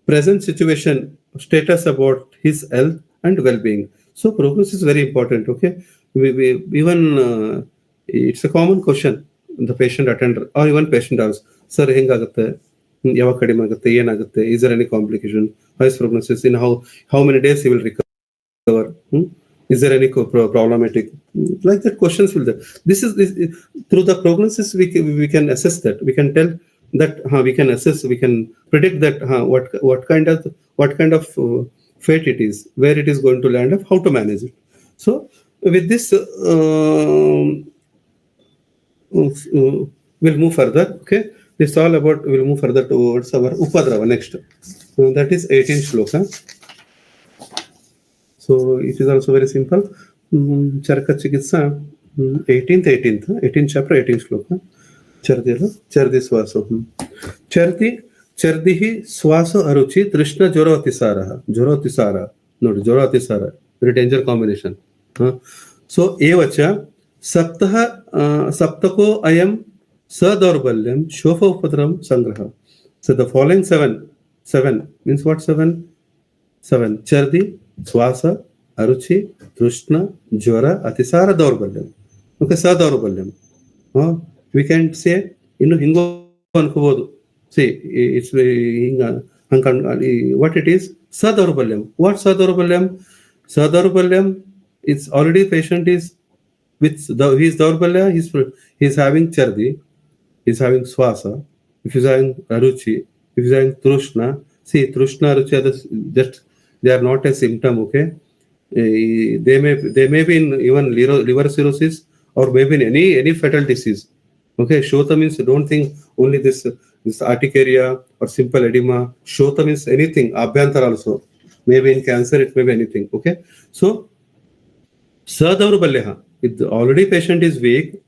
present situation, status about his health and well-being. So progress is very important. Okay, we even it's a common question the patient attender or even patient asks, sir, ಹೆಂಗಾಗುತ್ತೆ, ಯಾವಾಗ ಕಡಿಮೆ ಆಗುತ್ತೆ, ಏನಾಗುತ್ತೆ, is there any complication, how is prognosis, in how many days he will recover, is there any problematic, like that questions will there. This through the prognosis we can assess that, we can tell that we can assess, we can predict that what kind of fate it is, where it is going to land up, how to manage it. So with this we'll move further. Okay, this is all about, we'll move further towards our Upadrava next. That is 18 shloka. So it is also very simple. Charaka Chikitsa, 18th chapter, 18th shloka. चर्दि श्वास चर्दि श्वास अरुचि तृष्ण ज्वर अतिसार नोडि ज्वर अतिसार very danger combination so एवच सप्तको अयम सदौर्बल्यम शोफ उपद्रवम संग्रह so the following seven means what seven चर्दि श्वास अरुचि तृष्ण ज्वर अतिसार दौर्बल्यम okay सदौर्बल्यम we can say hingo ankobodu see it's what it is sadaurballem what sadaurballem it's already patient is with his daurbalya he's having chardi he's having swasa if he's having aruchi if he's having trushna see trushna aruchi are just they are not a symptom okay they may be in even liver cirrhosis or maybe in any fatal disease. Okay, Shota means don't think only this urticaria or simple edema. Shota means anything, abhyantara also. Maybe in cancer, it may be anything. Okay, so sadaurballya, if already patient is weak,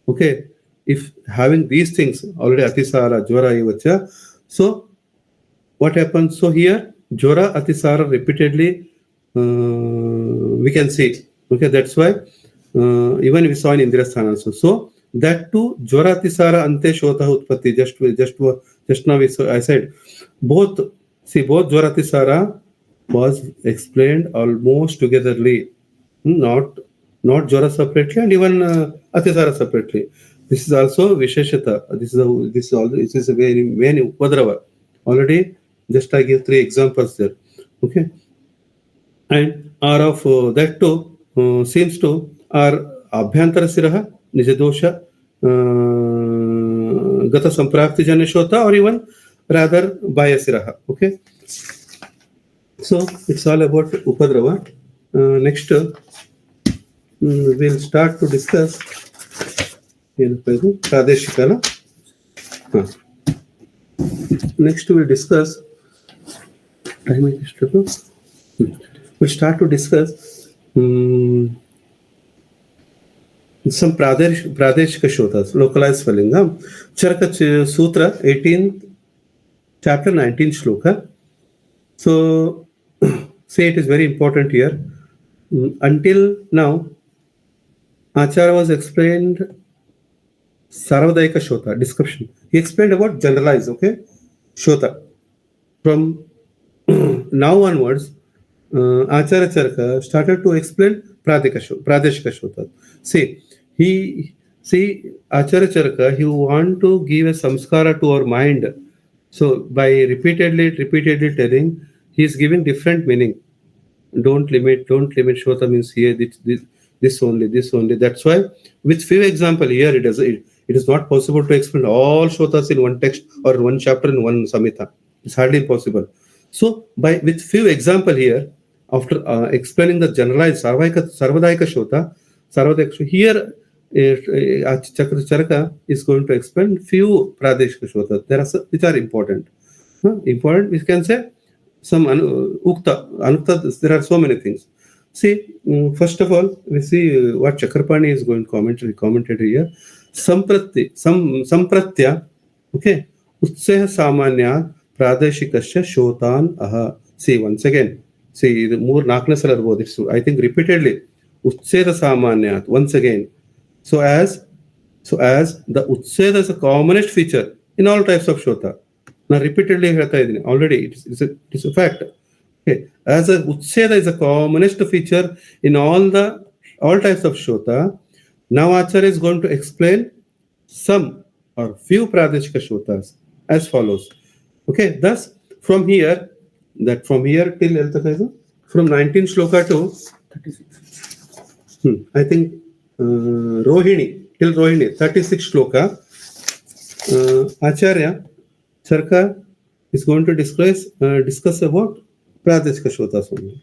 okay, if having these things already atisara, jwara, evacha, so what happens? So here, jwara, atisara repeatedly we can see. Okay, that's why even we saw in Indrasthana also. So that too jwaratisara ante shota utpatti just now I said both jwaratisara was explained almost togetherly not jwara separately and even atisara separately. This is also visheshata this is a very many upadrava already just I give 3 examples there okay and are of that too seems to are abhyantara siraha निज दोष गत संप्राप्ति जन्य शोता or even rather biasiraha okay so it's all about upadrava next we'll start to discuss pradeshikana next we'll discuss we'll start to discuss some pradeshika shotas localized spelling charaka sutra 18th chapter 19th shloka so say it is very important here until now Acharya was explained sarvadaika shota description he explained about generalized okay shota from now onwards Acharya Charaka started to explain pradeshika shota see Acharya Charaka he want to give a samskara to our mind so by repeatedly telling he is giving different meaning don't limit shota means here this only that's why with few example here it is not possible to explain all shotas in one text or one chapter in one samhita it's hardly possible so with few example here after explaining the generalized sarvadaika shota here Charaka is going to explain few pradeshika shotas there are which are important we can say some ukta anukta there are so many things see first of all we see what Chakrapani is going to commented here sampratya okay utseh samanya pradeshikasya shotan aha see once again see the more nakna sala irbodu I think repeatedly utseda samanyat once again so as the utseda is a commonest feature in all types of shota now repeatedly ಹೇಳ್ತಾ ಇದೀನಿ already it is a fact okay as a utseda is a commonest feature in all types of shota now Acharya is going to explain some or few pradeshika shotas as follows okay thus from here till from 19th shloka to 36 I think Rohini till Rohini 36 shloka Acharya Charaka is going to discuss about pradeshika shotas only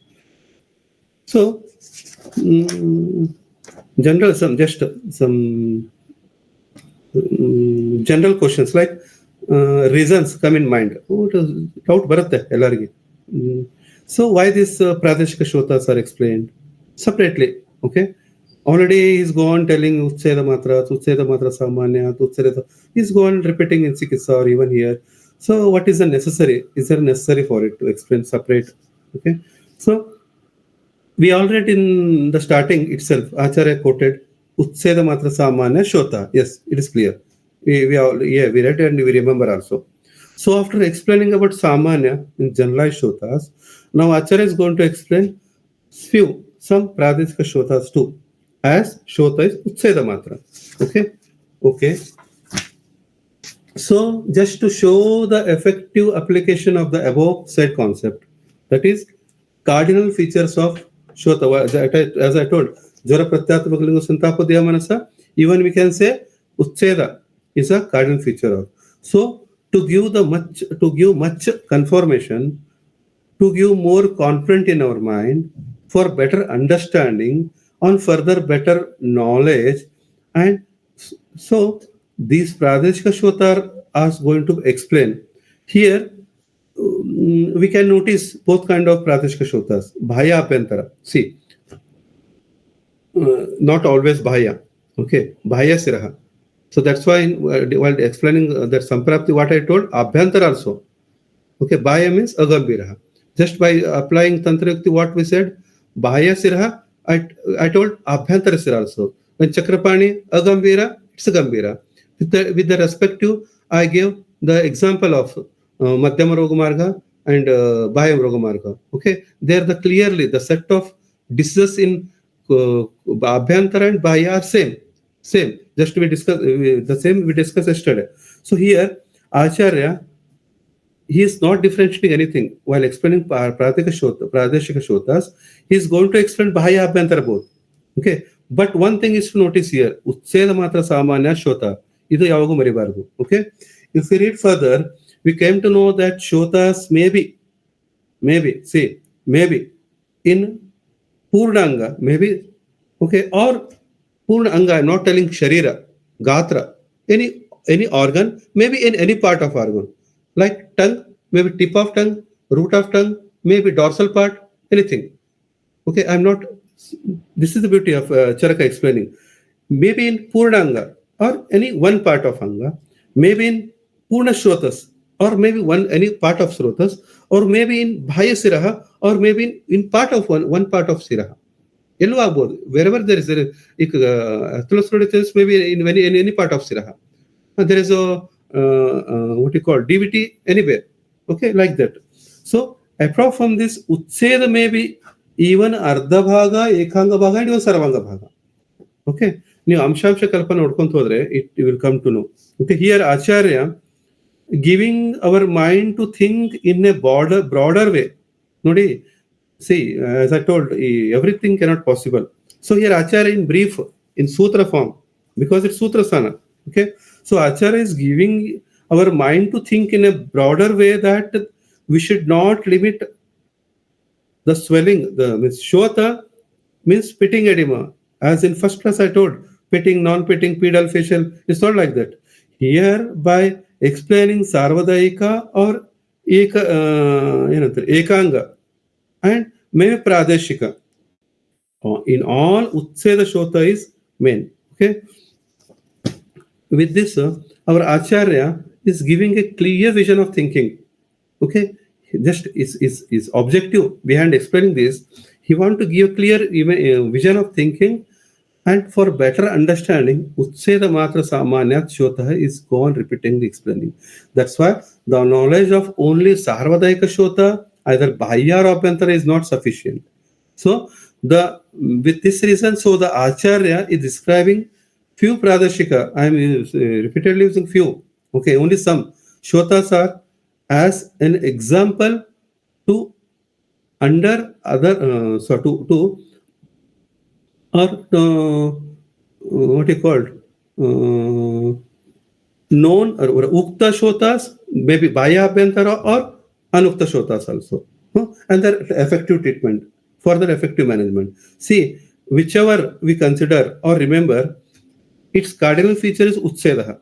so general some general questions like reasons come in mind doubt barutte ellarige so why these pradeshika shotas are explained separately okay Already he's gone telling Uchcheda Matra Samanya, Uchcheda. He's gone repeating in Chikitsa or even here. So what is the necessary? Is there necessary for it to explain separate? Okay. So we already in the starting itself, Acharya quoted Uchcheda Matra Samanya Shota. Yes, it is clear. We read and we remember also. So after explaining about Samanya in generalized Shotas, now Acharya is going to explain some Pradeshika Shotas too, as Shota is Uchcheda Matra. Okay. So just to show the effective application of the above said concept, that is cardinal features of Shota. As I told, Jara Pratyatmakalinga Santapadya Manasa, even we can say Uchcheda is a cardinal feature of. So to give much confirmation, to give more confidence in our mind for better understanding on further better knowledge. And so these Pradeshika Shrotar are going to explain here. We can notice both kind of Pradeshika Shrotas. Bhaya Apyantara. See, not always Bhaya. Okay, Bhaya Siraha. So that's why while explaining that Samprapti, what I told, Abhyantara also. Okay, Bhaya means Agambiraha. Just by applying Tantra Yukti, what we said, Bhaya Siraha, I told Abhyantara Sira also. When Chakrapani, Agambira, it's a Gambira. With the respective, I gave the example of Madhyama Rogamarga and Bhaya Rogamarga. Okay, there clearly the set of diseases in Abhyantara and Bhaya are same. Just we discussed the same we discussed yesterday. So here, Acharya, he is not differentiating anything while explaining Pradeshika Shotas. He is going to explain Bhaya Abhyantara both. Okay, but one thing is to notice here: Uchcheda Matra Samanya Shota. Idu yavagu maribargu. Okay, if we read further, we came to know that Shotas maybe in Purnanga, maybe, okay, or Purna Anga. I'm not telling Sharira, Gatra, any organ, maybe in any part of organ. Like tongue, maybe tip of tongue, root of tongue, maybe dorsal part, anything. Okay, I'm not. This is the beauty of Charaka explaining. Maybe in Purnanga or any one part of Anga, maybe in Purna Shrotas, or maybe any part of Shrotas, or maybe in Bhaya Siraha, or maybe in part of one part of Siraha. ಎಲ್ಲೂ ಆಗ್ಬೋದು wherever there is atherosclerosis maybe in any part of Siraha. There is a what you call DVT anywhere. Okay, like that. So apart from this, Uchcheda may be even Ardha Bhaga, Ekanga Bhaga, and even Sarvanga Bhaga. Okay, ನೀವು ಅಂಶಾಂಶ ಕಲ್ಪನೆ ನೋಡ್ಕೊಂತ ಹೋದ್ರೆ it will come to know. Okay, here Acharya giving our mind to think in a broader way. ನೋಡಿ, see, as I told, everything cannot possible. So here Acharya in brief, in sutra form, because it's sutra sana. Okay, so Acharya is giving our mind to think in a broader way that we should not limit the swelling. The Shota means pitting edema. As in first class I told, pitting, non-pitting, pedal, facial. It's not like that. Here by explaining Sarvadaika or Ekanga and maybe Pradeshika. In all, Uchcheda Shota is main. Okay. With this, our Acharya is giving a clear vision of thinking. Okay. Just is objective behind explaining this. He want to give clear vision of thinking, and for better understanding, Uchcheda Matra Samanya Shota is gone repeatedly explaining. That's why the knowledge of only Sarvadaika Shota, either Bhaya or Abhyantara, is not sufficient. So with this reason, so the Acharya is describing few Pradeshika. I am repeatedly using few. Okay, only some Shotas are as an example to under other to or what you called known or Ukta Shotas, maybe Bhaya Abhyantara or Anukta Shotas also, and their effective treatment, further effective management. See, whichever we consider or remember, its cardinal feature is Uchcheda.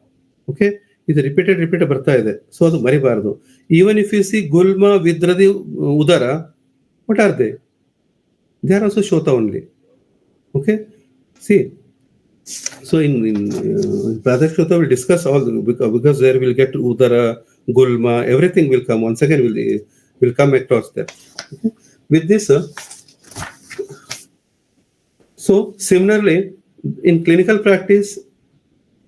Okay, ಇದು repeated ಬರ್ತಾ ಇದೆ. So ಅದು ಮರಿಬಾರದು. Even if U C ಗುಲ್ಮ, ವಿದ್ರದಿ, ಉದರ, what are they? They are also Shota only. Okay, See, so in Pradesh Shota we'll discuss all because there we'll get Udara, Gulma, everything will come. Once again will come across there. Okay. With this, so similarly, in clinical practice,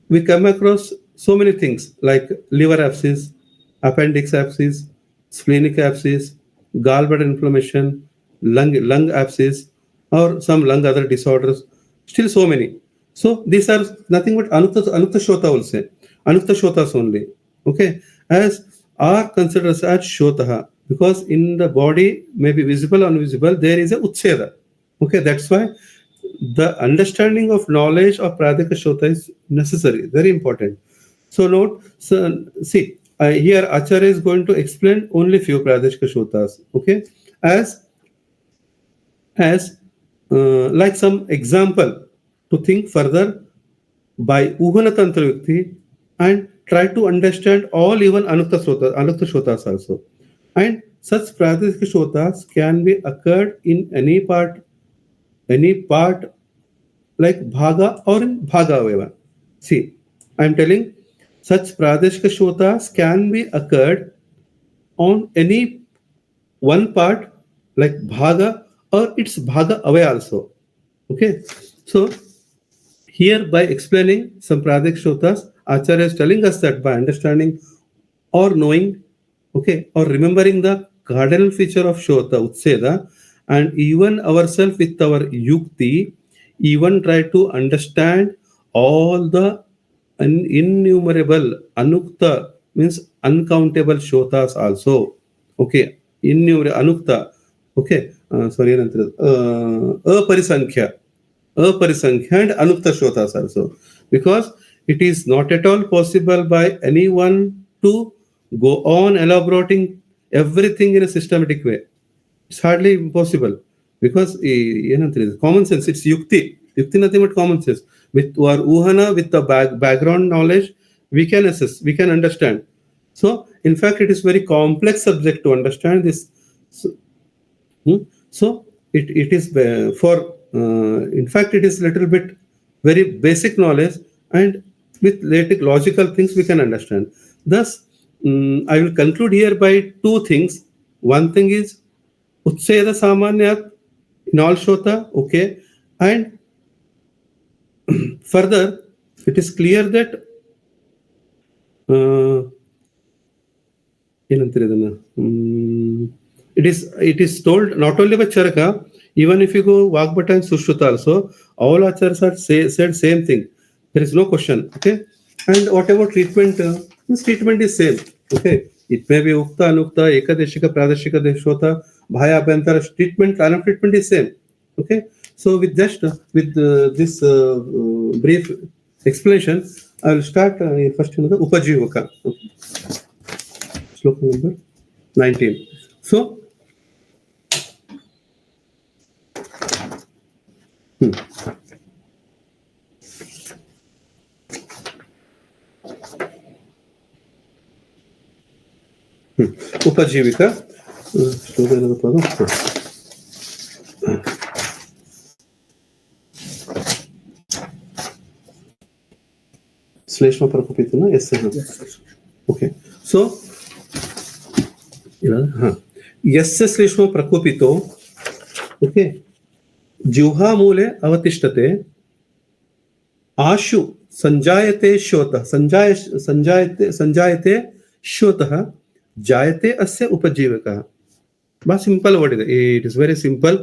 we come across so many things like liver abscess, appendix abscess, splenic abscess, gallbladder inflammation, lung abscess, or some lung other disorders. Still so many. So these are nothing but anukta shota also. Anukta shotas only. Okay, as are considered as shotaha because in the body, maybe visible or invisible, there is a utcheda. Okay, that's why the understanding of knowledge of Pradika Shota is necessary, very important. So note, so see, here Acharya is going to explain only few Pradeshka Shotas, okay, as like some example to think further by Uhana Tantra Yukti and try to understand all even Anukta Shotas also. And such Pradeshka Shotas can be occurred in any part like bhaga or in bhaga aveva. See, I am telling such pradeshika shotas can be occurred on any one part like bhaga or its bhaga avaya also. Okay, so here by explaining some pradeshika shotas, Acharya is telling us that by understanding or knowing, okay, or remembering the cardinal feature of Shota, Utseda, and even ourselves with our Yukti, even try to understand all the innumerable Anukta means uncountable Shotas also. Okay, innumerable Anukta. Okay, sorry, Aparisankhya. Aparisankhya and Anukta Shotas also. Because it is not at all possible by anyone to go on elaborating everything in a systematic way. It's hardly impossible because common sense, it's yukti. Yukti nothing but common sense. With our uhana, with the background knowledge, we can assess, we can understand. So, in fact, it is very complex subject to understand this. So, so it is for in fact it is little bit very basic knowledge and with later logical things we can understand. Thus, I will conclude here by two things. One thing is Utseda Samanyat in all Shota, okay, and further it is clear that it is told not only by Charaka, even if you go Vagbata and Sushruta also, all acharyas are said same thing. There is no question. Okay, and whatever treatment, this treatment is same. Okay, it may be Ukta, Anukta, Ekadeshika, Pradeshika, Deshota, Bhaya, Abhyantara, treatment, line of treatment is same. Okay, so with just with this brief explanation, I will start first the Upajivaka. Okay. Sloka number 19. So, Upajivika. Sloka another problem. Sleshma Prakopita, no? Yes, sir. Okay. So, यस्य श्लेष्मो प्रकोपितो okay जिह्वा मूले अवतिष्ठते आशु संजायते शोतः संजायते शोतः जायते अस्य उपजीवकः बहुत simple word ಇದೆ it is very simple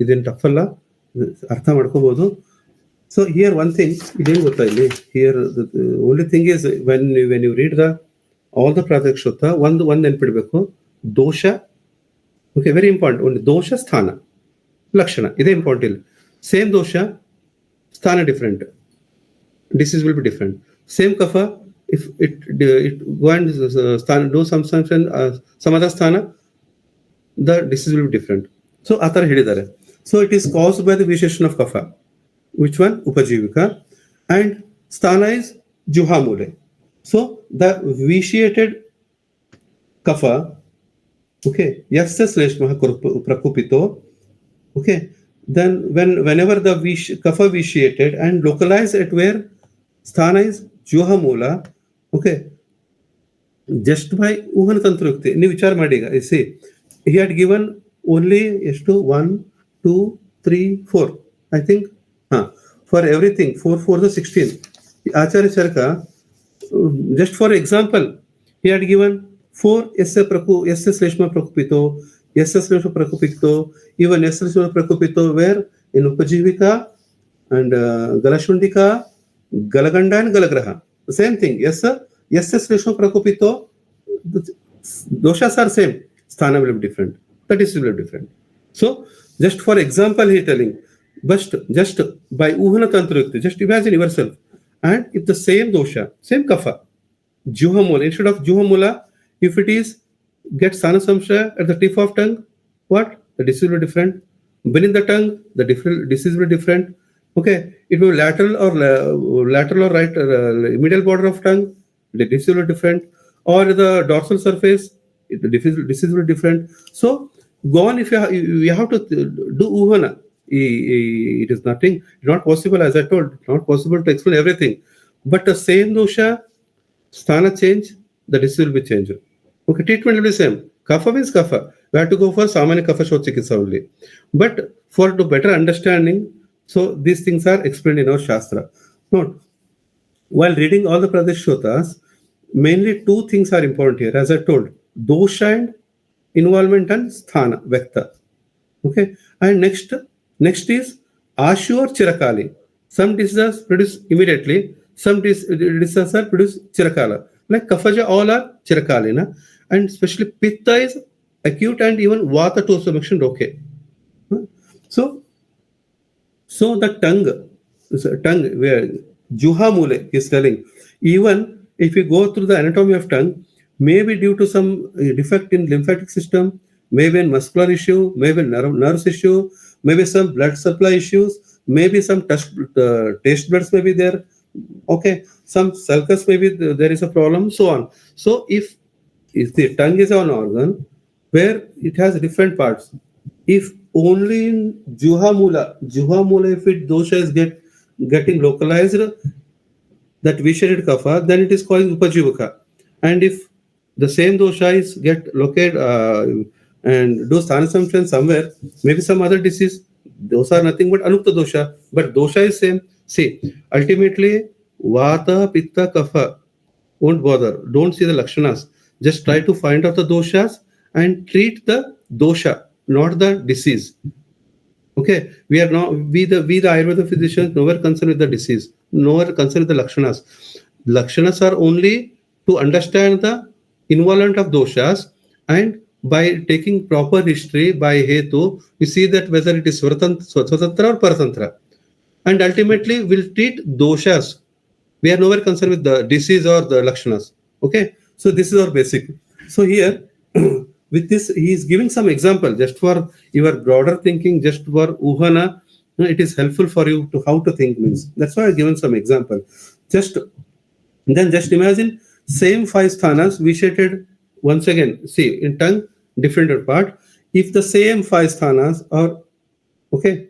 ಇದೇನು tough ಅಲ್ಲ ಅರ್ಥ ಮಾಡ್ಕೋಬಹುದು ಸೊ ಹಿಯರ್ ಒನ್ ಥಿಂಗ್ ಇದೇನು ಗೊತ್ತಾ ಇಲ್ಲಿ here only thing is when you read the all the ಪ್ರಾತ್ಯಕ್ಷೋತ್ತ ಒಂದು ನೆನ್ಪಿಡ್ಬೇಕು ದೋಷ ಓಕೆ ವೆರಿ ಇಂಪಾರ್ಟೆಂಟ್ ಒಂದು ದೋಷ ಸ್ಥಾನ ಲಕ್ಷಣ ಇದೇ ಇಂಪಾರ್ಟೆಂಟ್ ಇಲ್ಲಿ ಸೇಮ್ ದೋಷ ಸ್ಥಾನ different disease will be different. Same kapha, if it go and do some other sthana, the disease will be different. So athara ಹೇಳಿದ್ದಾರೆ. So it is caused by the vitiation of kapha. Which one? Upajivika. And sthana is juhamule. So the vitiated kapha, okay, yasya sleshmah prakupito, okay, Then whenever the kapha vitiated and localized at where sthana is juha mula, okay, just by Uhan Tantrukti, ನೀವು ವಿಚಾರ ಮಾಡಿ ಈಗ see, he had given only ಎಷ್ಟು 1, 2, 3, 4, I think, for everything, 4, 4 the 16. Acharya Charaka, just for example, he had given 4 S Sleshma Prakupito, S Sleshma Prakupito, even S Sleshma Prakupito, where in Upajivika and Galashundika, Galaganda and Galagraha. The same thing. Yes, Sleshma Prakupito, the doshas are same. Sthana will be different. That is will be different. So, just for example, he telling, but just by Uhana Tantrayukti, just imagine yourself. And if the same dosha, same kapha, juhamula, instead of juhamula, if it is get sanasamsha at the tip of tongue, what? The disease will be different. Beneath the tongue, the disease will be different. Okay, it will lateral or right, middle border of tongue, the disease will be different. Or the dorsal surface, the disease will be different. So, go on, if you have to do uhana. It is nothing, not possible, as I told, not possible to explain everything. But the same dosha, sthana change, the disease will be changed. Okay, treatment will be same. Kapha means kapha. We have to go for samanya kapha shochikitsa only. But for the better understanding, so these things are explained in our Shastra. Note, while reading all the Pradeshyotas, mainly 2 things are important here, as I told, dosha and involvement and sthana, vekta. Okay, and next is ashu or chirakali. Some diseases produce immediately, some diseases are produced chirakala. Like kaphaja, all are chirakali, na? And especially pitta is acute, and even vata to some extent, okay. So the tongue where juha mule is telling, even if you go through the anatomy of tongue, maybe due to some defect in lymphatic system, maybe in muscular issue, maybe nerves issue, maybe some blood supply issues, maybe some taste buds may be there, okay, some sulcus, maybe there is a problem, so on. So if the tongue is an organ where it has different parts, if only in juha mula, if it dosha is getting localized, that vitiated kapha, then it is called upajivaka. And if the same dosha is get located and do sthanasambhasha somewhere, maybe some other disease, those are nothing but anukta dosha, but dosha is same. See, ultimately vata, pitta, kapha won't bother. Don't see the lakshanas. Just try to find out the doshas and treat the dosha, not the disease. Okay, we are not, we the Ayurveda physicians, nowhere concerned with the disease, nowhere concerned with the lakshanas. Lakshanas are only to understand the involvement of doshas, and by taking proper history by hetu, we see that whether it is swatantra or paratantra, and ultimately we'll treat doshas. We are nowhere concerned with the disease or the lakshanas. Okay, so this is our basic. So here with this, he is giving some example just for your broader thinking, just for uhana. It is helpful for you to how to think means. That's why I've given some example. Just imagine same 5 sthanas vitiated once again. See, in tongue, different part. If the same 5 sthanas are okay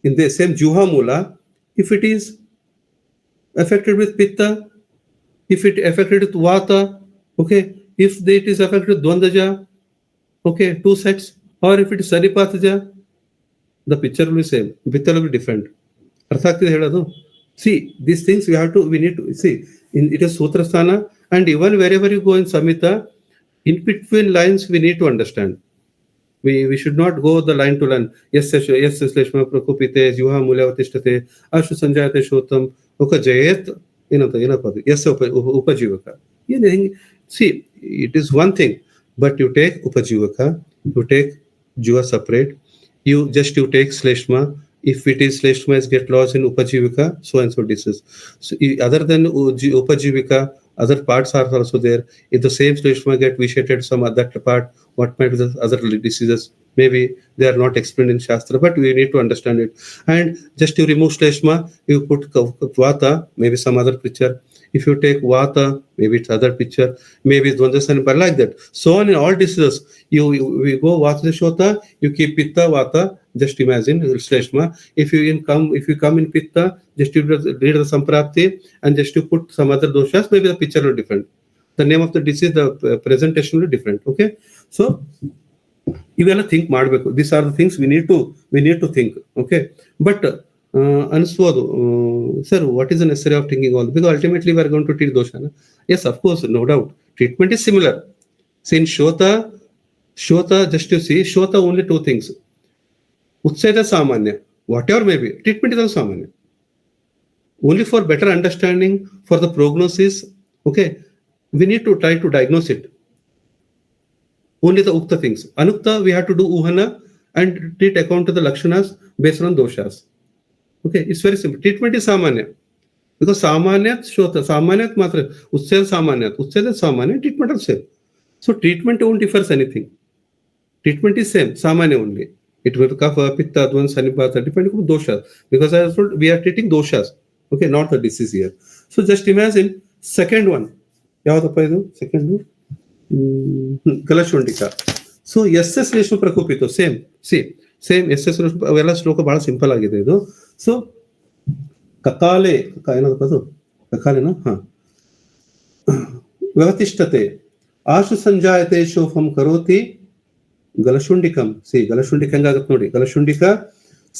in the same juha mula, if it is affected with pitta, if it affected with vata, okay, if it is affected with dvandaja, okay, 2 sets, or if it is saripataja, the picture will be same, pitta will be different. ಅರ್ಥ ಆಗ್ತಿದೆ ಹೇಳೋದು? See, these things we need to see. It is sutrasthana, and even wherever you go in samhita, in between lines we need to understand. We should not go the line to line. Yes, sleshma prakupite, juha mulyavatishtate, ashu sanjayate shotam, ukajayet, ಏನಪ್ಪದು yes upajivaka. See, it is one thing, but you take upajivaka, you take juha separate, you take sleshma. If it is sleshma is get lost in upajivika, so and so disease. So other than upajivika, other parts are also there. If the same sleshma get vitiated some other part, what might be the other diseases? Maybe they are not explained in Shastra, but we need to understand it. And just you remove sleshma, you put vata, maybe some other picture. If you take Vata, maybe it's other picture, maybe it's Dvandasanipa, like that. So on in all diseases, we go Vata Trishotha, you keep Pitta, Vata, just imagine, Shleshma. If you come in Pitta, just you read the Samprapti and just you put some other doshas, maybe the picture will be different. The name of the disease, the presentation will be different. Okay. So ಇವೆಲ್ಲ think ಮಾಡಬೇಕು. This are the things we need to think. Okay, but ಅನಿಸ್ಬೋದು sir what is the necessary of thinking all, because ultimately we are going to treat ದೋಷನ. Yes, of course, no doubt, treatment is similar. In ಶೋತ just you see, ಶೋತ only two things, ಉತ್ಸೇದ ಸಾಮಾನ್ಯ, whatever maybe, treatment is ಸಾಮಾನ್ಯ, only for better understanding, for the prognosis. Okay, we need to try to diagnose it. Only the ukta things. Anukta, we have to do uhana and treat according to the lakshanas based on doshas. Okay, it's very simple. Treatment is samanya, because samanyat shota, samanyat matra, utsel samanyat, utsel is samanya, treatment is same. So treatment won't differs anything. Treatment is same, samanya only. It will kapha, pitta, dvan, sanipata, depending on doshas, because as I told, we are treating doshas. Okay, not the disease here. So just imagine second one. ಯಾವ್ದಪ್ಪ ಇದು second? ಕಲಶುಂಡಿಕ. So SS ರೇಷ್ಮೆ ಪ್ರಕೋಪಿತು, same SS ರೇಷ್ಮೆ, ಅವೆಲ್ಲ ಶ್ಲೋಕ ಬಹಳ simple ಆಗಿದೆ ಇದು. So ಕಕಾಲೆ, ಏನದಪ್ಪ ಅದು, ಕಕಾಲೆನ, ವ್ಯವತಿಷ್ಠತೆ, ಆಶು ಸಂಜಾಯತೆ ಶೋಫಂ ಕರೋತಿ ಗಲಶುಂಡಿಕಂ. ಗಲಶುಂಡಿಕ ಹೆಂಗಾಗತ್ತೆ ನೋಡಿ, ಗಲಶುಂಡಿಕ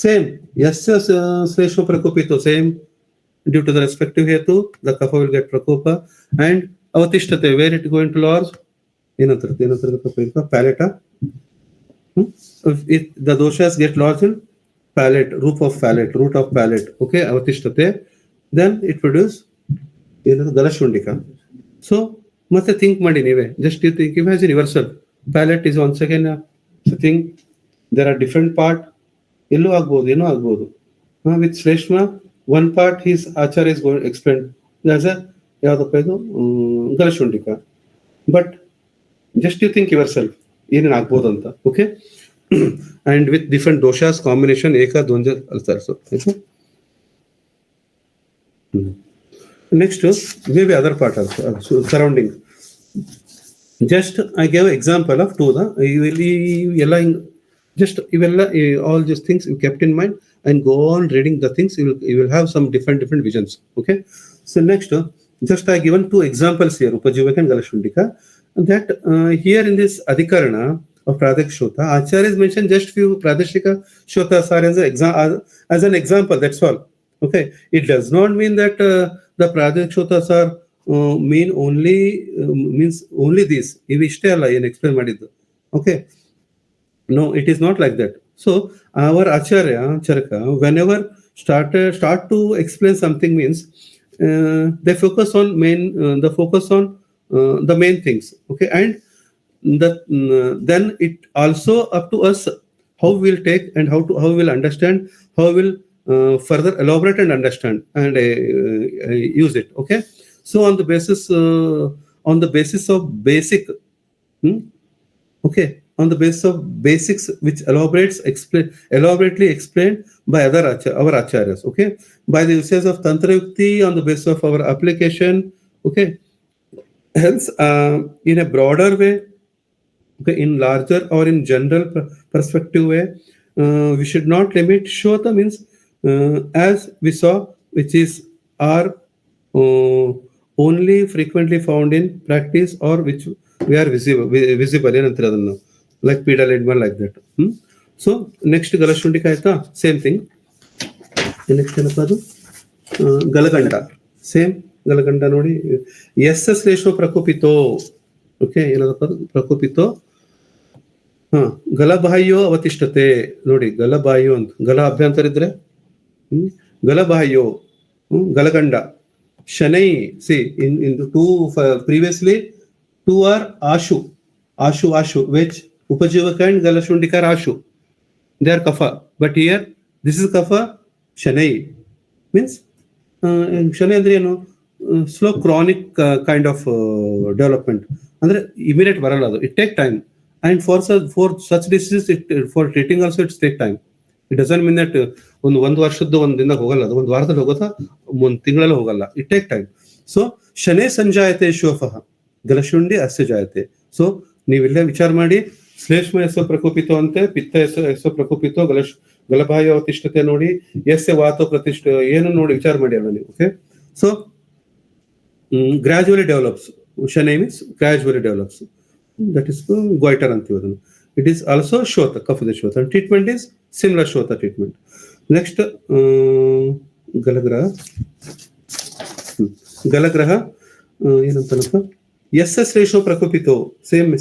ಸೇಮ್ SS ರೇಷ್ಮೆ ಪ್ರಕೋಪಿತು, same. Due to the respective hetu, the kapha will get prakopa. And avatishtate, where it going to lodge? Palata. If the doshas get lodged in palate, root of palate. Okay, avatishtate. Then it produces galashundika. So, must think madi nive. Just you think, imagine yourself. Palate is once again a thing. There are different part. Illu agbodu. With Shreshma, one part his acharya is going to explain as a galashundika. But just you think yourself, in agbodanta. Okay, and with different doshas combination, eka dvandva also. Next, maybe other part also, surrounding. Just I gave an example of two. All these things you kept in mind and go on reading the things. You will have some different visions. Okay. So next, just I given two examples here, Upajivaka and Galashundika. That here in this Adhikarana of Pradek Shota, Acharya is mentioned just few Pradeshika Shotas are as an example. That's all. Okay. It does not mean that the Pradek Shotas are means only this. Ivishte alla yen explain madiddu. Okay. No, it is not like that. So our Acharya Charaka, whenever start to explain something, means they focus on the main things. Okay, and then it also up to us how we'll take and how we'll understand, how we'll further elaborate and understand and use it. Okay, so on the basis of basic. Okay. On the basis of basics, which elaborately explained by our acharyas. Okay, by the usage of tantra yukti, on the basis of our application. Okay, hence in a broader way, okay, in larger or in general perspective way, we should not limit. Shota means as we saw, which is our only frequently found in practice, or which we are visible in another. Like pedal edman, like that. So next Galashundika aita, same thing. Next enapadu Galaganda, same Galaganda nodi. SS ರೇಷ್ಮೆ ಪ್ರಕೋಪಿತೋ. Okay, ಏನದಪ್ಪ ಪ್ರಕೋಪಿತೋ. ಗಲಬಾಹ್ಯೋ ಅವತಿಷ್ಠತೆ ನೋಡಿ, ಗಲಬಾಹ್ಯೋ ಅಂತ, ಗಲ ಅಭ್ಯಂತರ ಇದ್ರೆ ಗಲಬಾಹ್ಯೋ, ಗಲಗಂಡ. ಶನೈ, see in two previously two are ashu, which Upajivaka and Galashundika are ashu. They are kapha. But here, this is kapha, shanai. Means, shanai andre ಏನು, slow chronic kind of development. Andre immediate ಬರಲ್ಲ ಅದು. It take time. And for such diseases, for treating also it take time. It doesn't mean that ಒಂದು ವರ್ಷದ್ದು ಒಂದು ದಿನ ಹೋಗಲ್ಲ, ಅದು ಒಂದು ವಾರದಲ್ಲಿ ಹೋಗೋದಾ, ಒಂದು ತಿಂಗಳಲ್ಲಿ ಹೋಗಲ್ಲ. It take time. ಸೊ ಶನೇ ಸಂಜಾಯತೆ ಶೋಫಃ ಗಲಶುಂಡಿ ಅಸ್ಯ ಜಾಯತೆ. ಸೊ ನೀವಿಲ್ಲೇ ವಿಚಾರ ಮಾಡಿ, ಶ್ಲೇಷ್ಮ ಯಸ್ವ ಪ್ರಕೋಪಿತೋ ಅಂತೆ, ಪಿತ್ತ ಯಸ್ವ ಪ್ರಕೋಪಿತೋ, ಗಲಭಾಯ ತಿಷ್ಠತೆ ನೋಡಿ, ಯಸ್ಯ ವಾತೋ ಪ್ರತಿಷ್ಠ, ಏನು ನೋಡಿ ವಿಚಾರ ಮಾಡಿ ಅಲ್ಲ ನೀವು. Okay, so gradually develops. ಶನೇ means gradually develops. That is goiter ಅಂತೀವಿ ಅದನ್ನು. ಇಟ್ ಈಸ್ ಆಲ್ಸೋ ಶೋತ, ಕಫದ ಶೋತ. ಅಂಡ್ ಟ್ರೀಟ್ಮೆಂಟ್ ಈಸ್ ಸಿಮಿಲರ್ ಶೋತ ಟ್ರೀಟ್ಮೆಂಟ್. ನೆಕ್ಸ್ಟ್ ಗಲಗ್ರಹ. ಗಲಗ್ರಹ ಏನಂತನಪ್ಪ, ಯಸ್ಯ ಶ್ಲೇಷೋ ಪ್ರಕೋಪಿತೋ, ಸೇಮ್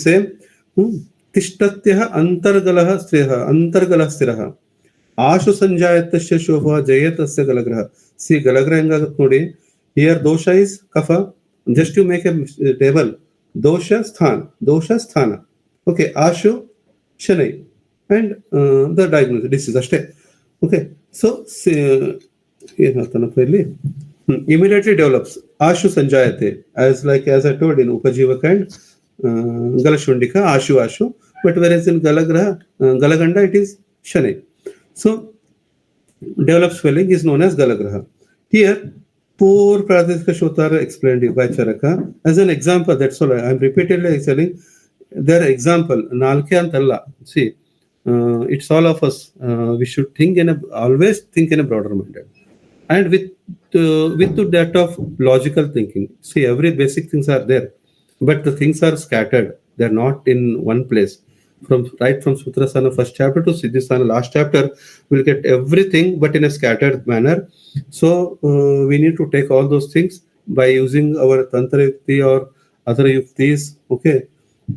ತಿಷ್ಠತ್ಯಃ ಅಂತರ್ಗಲಃ ಸ್ಥಿರಃ ಆಶು ಸಂಜಾಯತಸ್ಯ ಶೋಭ ಜಯತಸ್ಯ ಗಲಗ್ರಹ. ಸಿ ಗಲಗ್ರಹ ಹೆಂಗಾಗತ್ತೆ ನೋಡಿ. ಹಿಯರ್ ದೋಷ ಇಸ್ ಕಫ, just you make a table, ದೋಷ ಸ್ಥಾನ. ಓಕೆ, ಆಶು ಶನೈ ಅಂಡ್ ದ ಡಯಾಗ್ನೋಸಿಸ್ ಡಿಸೀಸ್ ಅಷ್ಟೇ. ಓಕೆ, ಸೊ ಏನಂತನಪ್ಪ ಇಲ್ಲಿ, immediately develops ashu sanjayate, as I told in upajivaka and galashundika, ashu, but whereas in galaganda it is shanai. So develops swelling is known as galagraha. Here poor pradeshika shotara explained by Charaka as an example. That's all I am repeatedly telling their example. Nalke antalla, see, it's all of us, we should always think in a broader minded and with that of logical thinking. See, every basic things are there, but the things are scattered. They're not in one place. From Sutrasana first chapter to Siddhisthana last chapter, we'll get everything, but in a scattered manner. So we need to take all those things by using our tantra yukti or other yuktis. Okay,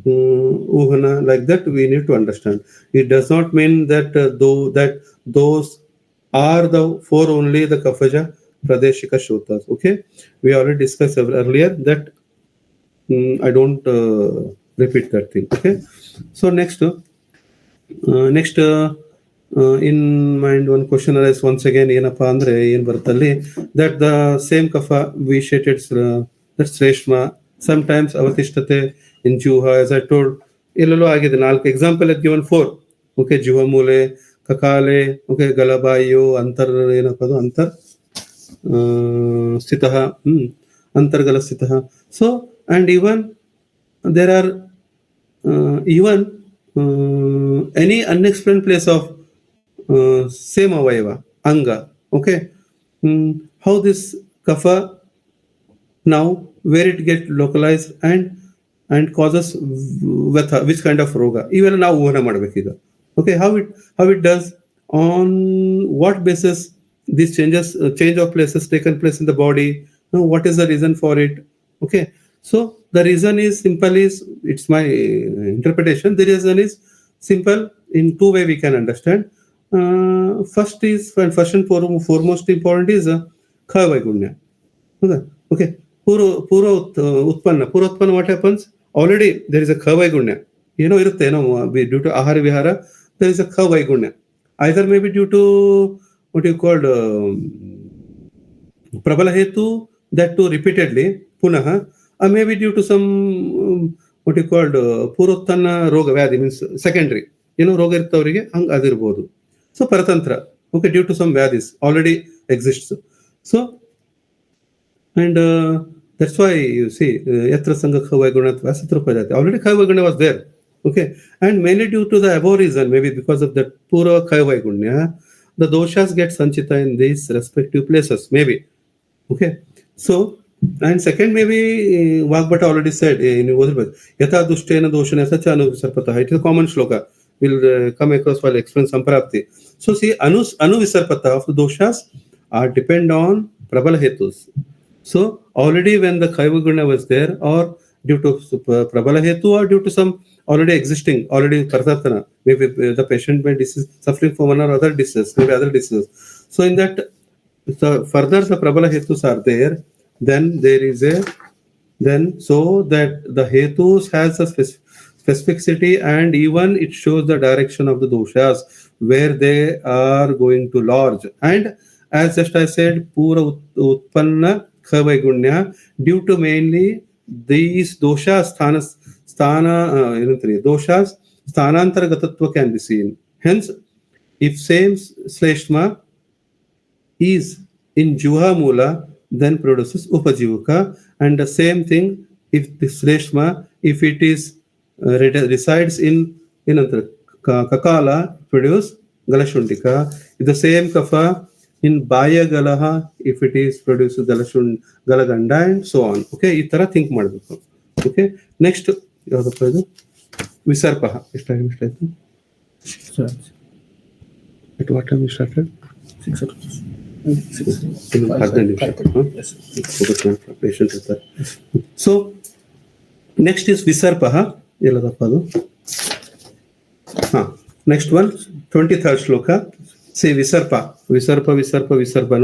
uhana, like that we need to understand. It does not mean that those are the four only the kafaja pradeshika shotas. Okay, we already discussed earlier that. I don't repeat that thing. Okay, so next in mind one question arises once again. ಏನಪ್ಪಾ ಅಂದ್ರೆ ಏನ್ ಬರುತ್ತಲ್ಲಿ, that the same kapha vitiated, that shreshma sometimes avatiಷ್ಠತೆ in juha, as I told, ಎಲ್ಲೆಲ್ಲೋ ಆಗಿದೆ. 4 example at given 4. Okay, juha ಮೂಲೆ, ಕಕಾಲೆ, okay, ಗಲಭಾಯು, ಏನಪ್ಪ ಅದು ಸ್ಥಿತಃ, ಅಂತರ್ಗಲ ಸ್ಥಿತಃ. So and even there are any unexplained place of same avayava anga. Okay, how this kapha now, where it get localized and causes vatha, which kind of roga, even now uvana madbekida. Okay, how it does, on what basis these change of places taken place in the body, what is the reason for it. Okay, so the reason is simple, it's my interpretation. The reason is simple in two way we can understand. First and foremost important is khavaigunya. Okay, pura utpanna, what happens? Already there is a khavaigunya, irutte, due to ahara vihara there is a khavaigunya, either maybe due to what you called prabala hetu, that too repeatedly punaha, or maybe due to some what you called purottanna roga vyadi, means secondary, roga irtavರಿಗೆ ಹಂಗ ಅದಿರಬಹುದು. So paratantra, okay, due to some vyadis already exists. So and that's why you see yatra sangha khavaiguna vasatrupadati, already khavaiguna was there. Okay, and mainly due to the above reason, maybe because of that pura khavaigunya, the doshas get sanchita in these respective places, maybe. Okay, so and second, maybe Vagbhata already said in yatha dushtena doshana sacha anuvisarpatah. It is a common shloka, will come across while explaining samprapti. So see, anuvisarpatah of the doshas are depend on prabala hetus. So already when the khavaiguna was there, or due to prabala hetu, or due to some already existing, already partatana, maybe the patient may suffering from one or other disease, maybe other diseases. So in that, so further the prabala hetus are there, then there is so that the hetus has a specificity, and even it shows the direction of the doshas where they are going to lodge. And as just I said, pura utpanna khavaigunya, due to mainly these doshas doshas sthanantaragatatva can be seen. Hence, if same shleshma is in juha mula, then produces upajivaka. And the same thing, if this Shleshma, if it is resides in Kakala, produce Galashundika. If the same Kapha in Baya Galaha, if it is produces Galaganda, and so on. Okay, itara think ಮಾಡಬೇಕು. Okay, next ಯಾವ್ದಪ್ಪ ಇದು ವಿಸರ್ಪ ಎಷ್ಟಾಯ್ತು at what time we started 6 o'clock. Patient ಇರ್ತಾರೆ. So next is ವಿಸರ್ಪ ಎಲ್ಲದಪ್ಪ ಅದು next one 23rd shloka. See Visarpa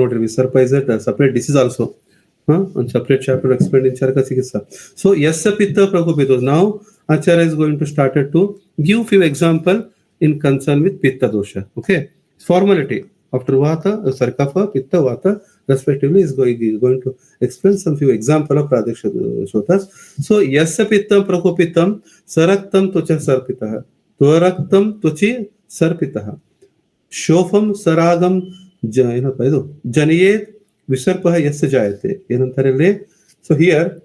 ನೋಡ್ರಿ Visarpa is a separate disease also. On separate chapter explained in Charaka Chikitsa. So Yassa Pitta Prakopito. Now Acharya is going to start to give few example in concern with Pitta dosha. Okay, formality. After Vata, Kapha, Pitta, Vata, respectively, is going to explain some few example of Pradesh Shotas. So Yassa Pitta Prakopitam Saraktam Tvacha Sarpitaha Tvaraktam Tvachi Sarpitaha Shofam Saragam Janiyet Visarpaha Yassa Jayate. Yenantarele. So here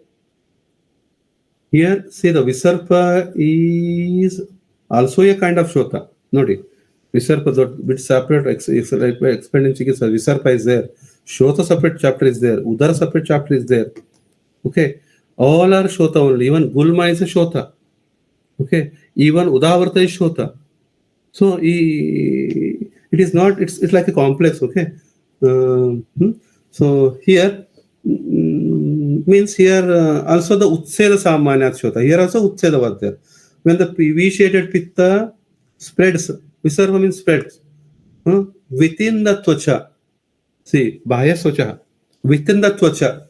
see the Visarpa is also a kind of Shota. Noti. Visarpa bit separate explained in Chikitsa. Visarpa is there. Shota separate chapter is there. Udara separate chapter is there. Okay. All are Shota only. Even Gulma is a Shota. Okay. Even Udavarta is Shota. So it is not, it's like a complex. Okay. So here means here also the Utseda Samanya Shota. Here also Utseda was there. When the V-shaded Pitta spreads, Visarva means spreads within the Tvacha. See, Bahya Tvacha. Within the Tvacha,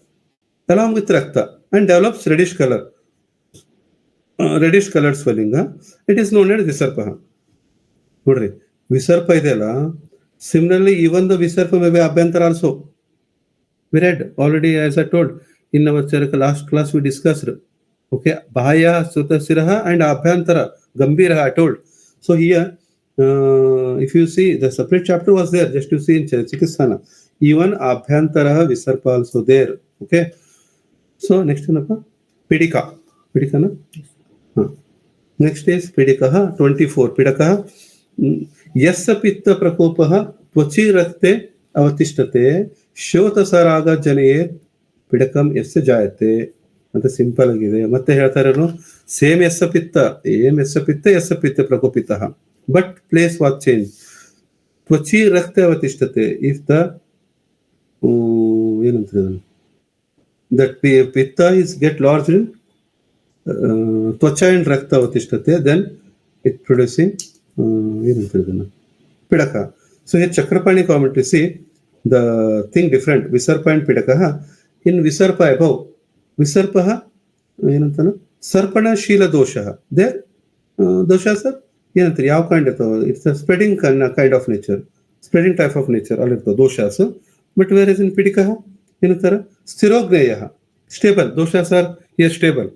along with Rakta, and develops reddish color. Reddish colored swelling. It is known as Visarpa. Nodri, Visarpa idella. Similarly, even the Visarpa may be Abhyantara also. We read already, as I told in our last class, we discussed. Okay, Bahaya Sutasiraha and Abhyantara Gambiraha, I told. So here, if you see, the separate chapter was there, just to see in Chikisana. Even Abhyantara Visarpa also there. Okay. So next one, Pidika. Pidika, na? Next is Pidikaha, 24. Pidakaha. Yassa Pitta Prakopaha Tvachi Rakte Avatishtate Shota Saraga Janaye Pidakam Yassa Jayate. ಅಂತ simple ಆಗಿದೆ. ಮತ್ತೆ ಹೇಳ್ತಾರೇನು, same Yassa Pitta, Yassa Pitta Prakopitāha, but place was change. ತ್ವಚಿ ರಕ್ತ ಅವತಿಷ್ಠತೆ, if the ಏನಂತಾರೆ that pitta is get lodged in tvacha and rakta avtishtate, then it producing pidaka. So here Chakrapani commentary, see the thing different, Visarpa and Pidaka. In Visarpa above, Visarpa ಏನಂತಾನ ಸರ್ಪಣ ಶೀಲ ದೋಷ, there doshas are ಏನಂತಾರೆ ಯಾವ kind ಇರ್ತಾವ, it's a spreading kind of nature, spreading type of nature ಅಲ್ಲಿ ಇರ್ತಾವ doshas. But whereas in Pidika ಏನಂತಾರ ಸ್ಥಿರೋಗ್ನೇಯ, stable. Doshas are here stable.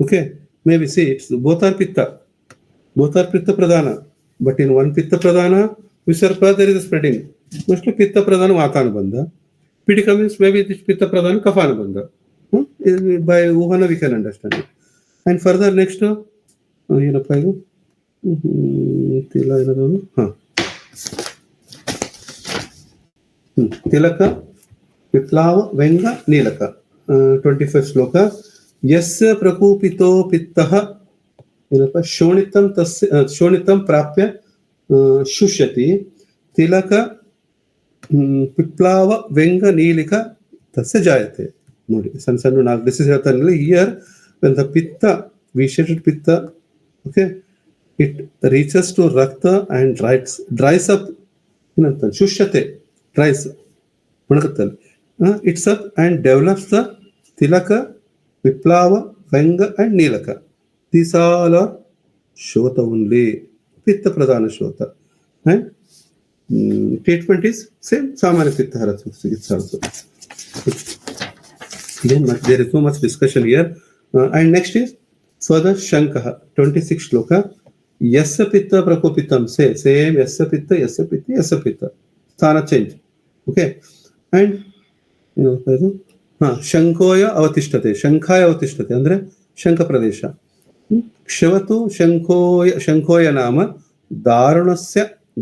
Okay, maybe see it's both are pitta pradhana, but in one pitta pradhana Visarpa there is a spreading. Mostly pitta pradhana vatana banda, Pidika means maybe this pitta pradhana kafana banda. By Uhana we can understand it. And further next ಏನಪ್ಪ ಇದು ತಿಲಕ ವಿಪ್ಲಾವ ವ್ಯಂಗ ನೀಲಕ 25th ಶ್ಲೋಕ. ಯಸ್ಯ ಪ್ರಕೂಪಿತೋ ಪಿತ್ತಃ ಏನಪ್ಪ ಶೋಣಿತಂ ಪ್ರಾಪ್ಯ ಶುಷ್ಯತಿ ತಿಲಕ ವಿಪ್ಲಾವ ವ್ಯಂಗ ನೀಲಿಕ ತಸ್ಯ ಜಾಯತೆ. ನೋಡಿ ಸಣ್ಣ ಸಣ್ಣ 4 ಡಿಸೀಸ್ ಹೇಳ್ತಾರಲ್ಲ. Here when the pitta, V-shaped pitta, okay, it reaches to rakta and dries up, shushyate, dries, it's up and develops the tilaka, viplava, vanga and nilaka. These all are shota only, pitta pradhana shota. And treatment is same, samanya pitta hara chikitsa also. Again, there is so much discussion here. And next is further Shankaha, 26th shloka. Yassa Pitta Prakopitam, same Yassa Pitta, Sthana change. Okay, and ಶಂಕೋಯ ಅವತಿಷ್ಠತೆ, ಶಂಖಾಯ ಅವತಿಷ್ಠತೆ ಅಂದ್ರೆ ಶಂಖ ಪ್ರದೇಶ. ಕ್ಷವತು ಶಂಖೋಯ ನಾಮ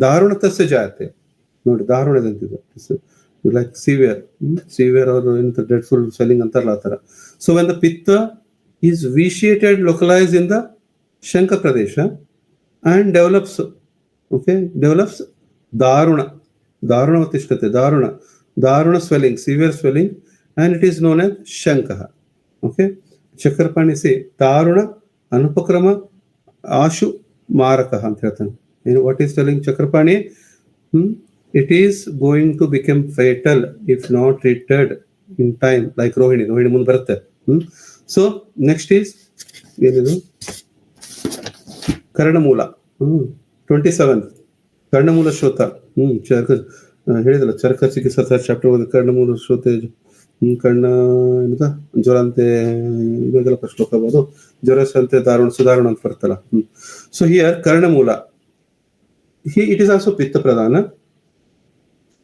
ದಾರುಣತಸ್ಯ ಜಾಯತೆ. ನೋಡಿ ದಾರುಣದಂತಿದೆ, like severe ಅವರು ಎಂತ dreadful swelling ಅಂತಾರಲ್ಲ ಆ ಥರ. ಸೊ ವೆನ್ ದ ಪಿತ್ತ ಈಸ್ ವಿಶಿಯೇಟೆಡ್ ಲೊಕಲೈಸ್ ಇನ್ ದ ಶಂಖ ಪ್ರದೇಶ and develops darunavatiष्ठते, daruna swelling, severe swelling, and it is known as shankah. Okay, chakrapani se daruna anupakrama ashu marakah anta ಹೇಳ್ತಾನೆ. What is telling chakrapani? It is going to become fatal if not treated in time, like rohini ಮುಂದೆ ಬರುತ್ತೆ. So next is ಏನಿದು ಕರ್ಣಮೂಲ. 27 ಕರ್ಣಮೂಲ ಶ್ರೋತ. ಹೇಳಿದಲ್ಲ ಚರಕ ಚಿಕಿತ್ಸಾ chapter ಓದಿ ಕರ್ಣಮೂಲ ಶ್ರೋತೆ ಕರ್ಣ ಜ್ವರಂತೆ ಇವಾಗೆಲ್ಲ ಶ್ಲೋಕ ಆಗ್ಬೋದು. ಜ್ವರಸಂತೆ ಸುಧಾರಣ ಅಂತ ಬರ್ತಲ್ಲ. ಸೊ ಹಿಯರ್ ಕರ್ಣಮೂಲ, ಇಟ್ ಇಸ್ ಆಲ್ಸೋ ಪಿತ್ತ ಪ್ರಧಾನ.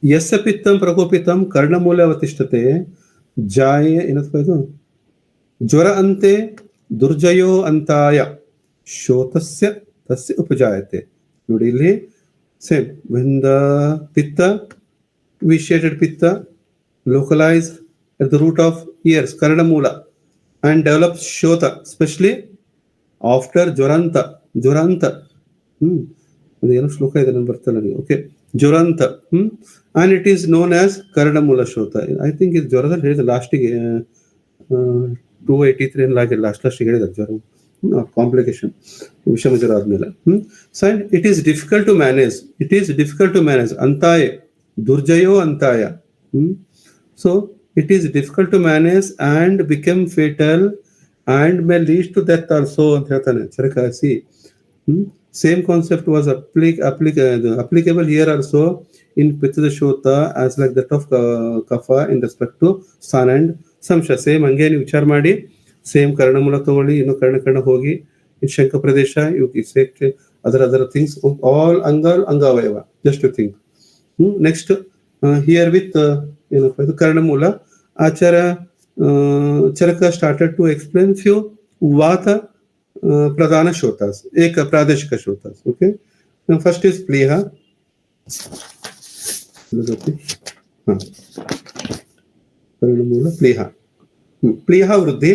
ಯಸ್ಯ ಪಿತ್ತಂ ಪ್ರಕೋಪಿತಂ ಕರ್ಣಮೂಲ ಅವತಿಷ್ಠತೆ ಜಾಯ ಏನಪ್ಪ ಇದು ಜ್ವರ ಅಂತೆ ದುರ್ಜಯೋ ಅಂತಾಯ ಶೋತಸ್ಯ ತಸ್ಯ ಉಪಜಾಯತೆ. ನೋಡಿ ಇಲ್ಲಿ ಸೇಮ್ ವೆನ್ ದ ಪಿತ್ತ ವಿಶಿಯೇಟೆಡ್ ಪಿತ್ತ localized at the root of ears karnamula and develops shota, especially after jwaranta ಏನು ಶ್ಲೋಕ ಇದೆ ನಾನು ಬರ್ತಲ್ಲ. ಓಕೆ, ಜ್ವರಂತ and it is known as karnamula shota. I think ಇದು ಜ್ವರದಲ್ಲಿ ಹೇಳಿದ ಲಾಸ್ಟಿಗೆ 283 ಏನಾಗಿಲ್ಲ, ಲಾಸ್ಟಿಗೆ ಹೇಳಿದ ಜ್ವರ ಕಾಂಪ್ಲಿಕೇಶನ್ ವಿಷಮ ಜ್ವರ ಆದ್ಮೇಲೆ. So it is difficult to manage ಅಂತಾಯ ದುರ್ಜಯೋ ಅಂತಾಯ. So it is difficult to manage and become fatal and may lead to death also ಅಂತ ಹೇಳ್ತಾನೆ ಚರಕಾಸಿ. Same concept was applicable here also in Pitta Shota as like that of Kapha in respect to San and Samsha. Same ಹಂಗೆ ನೀವು ವಿಚಾರ ಮಾಡಿ, same ಕರ್ಣಮೂಲ ತಗೊಳ್ಳಿ, ಇನ್ನು ಕರ್ಣ ಹೋಗಿ in ಶಂಖ ಪ್ರದೇಶ, you say other things, all ಅಂಗಾವಯವ, just to think. Next here with ಏನಪ್ಪ ಇದು ಕರ್ಣಮೂಲ Acharya Charaka started to explain few ವಾತ ಪ್ರಧಾನ ಶ್ರೋತಾಸ್, ಏಕ ಪ್ರಾದೇಶಿಕ ಶ್ರೋತಾಸ್. ಓಕೆ, ಫಸ್ಟ್ ಇಸ್ ಪ್ಲೀಹ. ಕರ್ಣಮೂಲ ಪ್ಲೀಹ. ಪ್ಲೀಹ ವೃದ್ಧಿ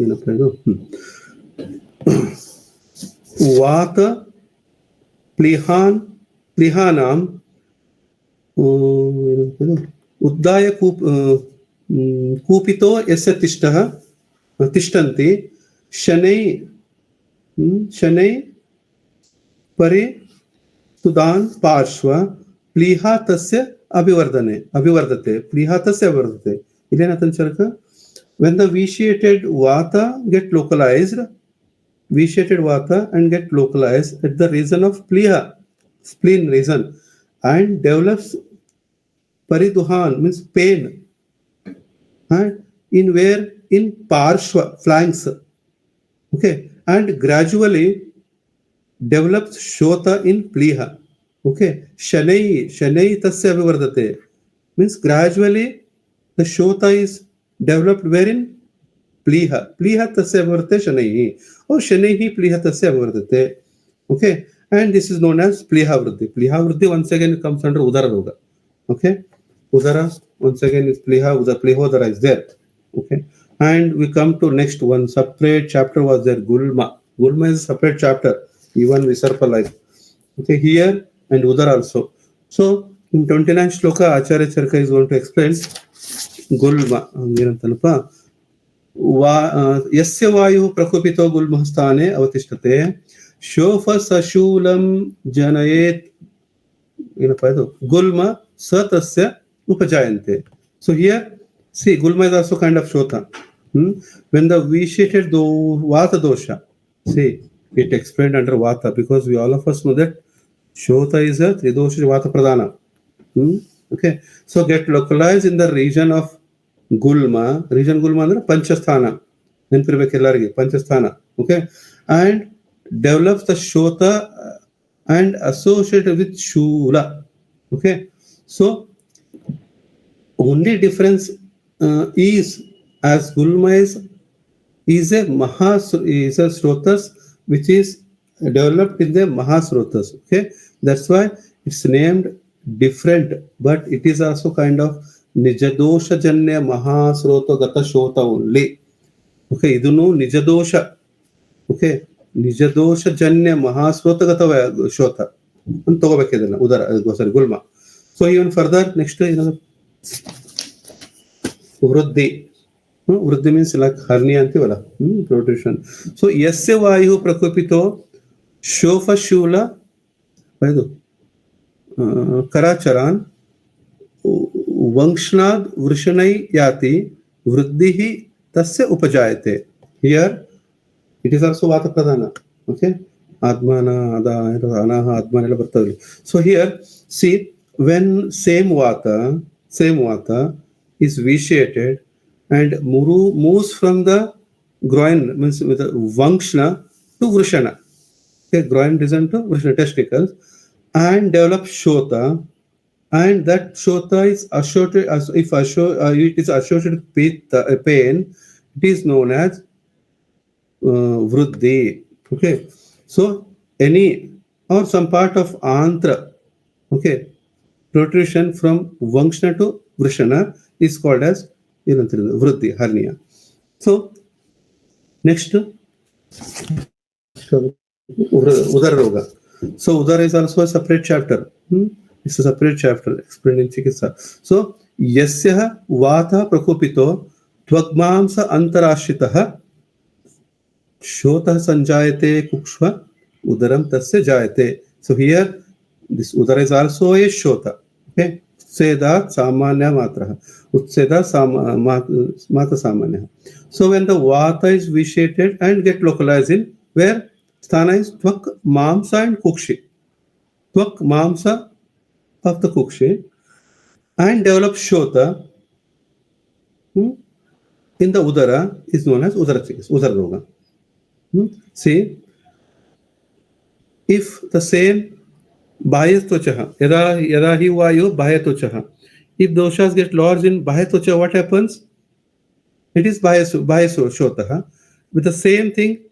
ಏನಪ್ಪ ಇದು ವಾತ ಪ್ಲೀಹಾನಾಂ ಉದ್ದಾಯ ಕೂಪಿತೋ ಯಸ್ಯ ತಿಷ್ಟಂತಿ ಶನೈ ಪರಿಸುದಾನ್ ಪಾರ್ಶ್ವ ಪ್ಲೀಹಾ ತಸ್ಯ ಅಭಿವರ್ಧತೆ. ಇಲ್ಲೇನಂತ ಚರಕ when the vitiated vata get localized and get localized at the region of pliha, spleen region, and develops pariduhan means pain, and in parshva flanks. Okay, and gradually develops shota in pliha. Okay, shanai tasya abhivardate means gradually the shota is developed wherein pliha tasya abhivardate shanai or shanai pliha tasya abhivardate. Okay, and this is known as pliha vruddhi. Once again it comes under udara roga. Okay, udara once again is plihodara is there. Okay, and we come to next one separate chapter was there, gulma is a separate chapter, even visarpa life. Okay, here and udara also. So in 29 shloka acharya charka is going to explain gulma ಏನಂತನಪ್ಪ ಯಸ್ಯ ವಾಯು ಪ್ರಕೋಪಿತೋ ಗುಲ್ಮ ಸ್ಥಾನೆ ಅವತಿಷ್ಠತೆ ಶೋಫ ಸಶೂಲಂ ಜನಯೇತ್. ಏನಪ್ಪಾ ಇದು ಗುಲ್ಮ ಸ ತಸ್ಯ ಉಪಜಾಯಂತೆ. So here see ಗುಲ್ಮ is also kind of shota. When the vitiated vata dosha, see it explained under vata because we all of us know that shota is a tridosha vata pradhana. Okay, so get localized in the region of gulma ಅಂದ್ರೆ ಪಂಚಸ್ಥಾನ, ನೆನಪಿರ್ಬೇಕು ಎಲ್ಲರಿಗೆ ಪಂಚಸ್ಥಾನ. Okay, and develops the shota and associated with shula. Okay, so Only difference is as Gulma is a Srotas which is developed in the Mahasrotas. Okay, that's why it's named different, but it is also kind of Nijadosha Janya Mahasrota Gata Shota only. Okay, idunu Nijadosha. Okay, Nijadosha Janya Mahasrota Gata Shota. And Togabekidana, Udara, sorry, Gulma. So even further, next to another Vruddhi. Vruddhi means like hernia antivalla, protrusion. So yasya vayu prakopito shofa shula karacharan vangshnad vrishanai yati vruddhihi tasya upajayate. Here it is also vata pradhana. Okay, admana ada anaha admana ಎಲ್ಲ ಬರ್ತವೆ. So here see, when same vata is vitiated and moves from the groin, means with the vankshna to vrishana. Okay, groin descent to vrishana, testicles, and develops shota, and that shota is associated as if it is associated with pain, it is known as vruddhi. Okay, so any or some part of antra, okay, protrusion from vankshna to vrishana is called as vruddhi, hernia. So next, Udara Roga. So Udara is also a separate chapter. It's a separate chapter explained in Chikitsa. So Yasya Vata Prakopito Tvagmamsa Antarashitaha Shota Sanjayate Kukshva Udaram Tasya Jayate. So here this Udara is also a Shota. Okay. Utseda Samanya Matraha. Utseda Mata Samanya. So when the Vata is vitiated and get localized in where sthana is Tvak Mamsa and Kukshi. Tvak Mamsa of the Kukshi and develop Shota in the Udara is known as Udara Roga. See, if the same Bahya-tvachaha, yada hi vayu Bahya-tvachaha, if doshas get lodged in Bahya-tvacha, what happens? It is Bahya-shota. With the same thing,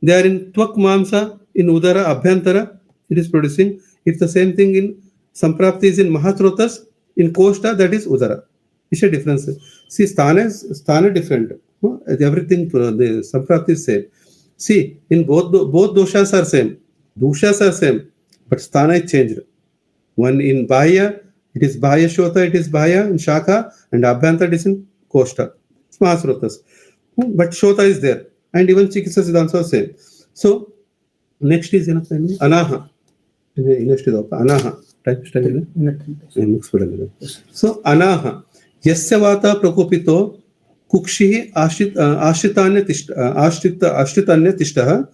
they are in Tvak Mamsa, in Udara, Abhyantara, it is producing. If the same thing in Samprapti is in Mahatrotas, in Koshta, that is Udara. It's a difference. See, sthana different. Everything, the Samprapti is same. See, in both doshas are same. Doshas are same, but sthana is changed. One in Bahya, it is Bahya Shota, it is Bahya in Shaka, and Abhyantara is in Koshta. It's Mahasrotas. But Shota is there. And even Chikitsa is also same. So, next is Anaha. Anaha. So, Anaha. Yasya Vata Prakopito Kukshihi Ashtitanya Tishtaha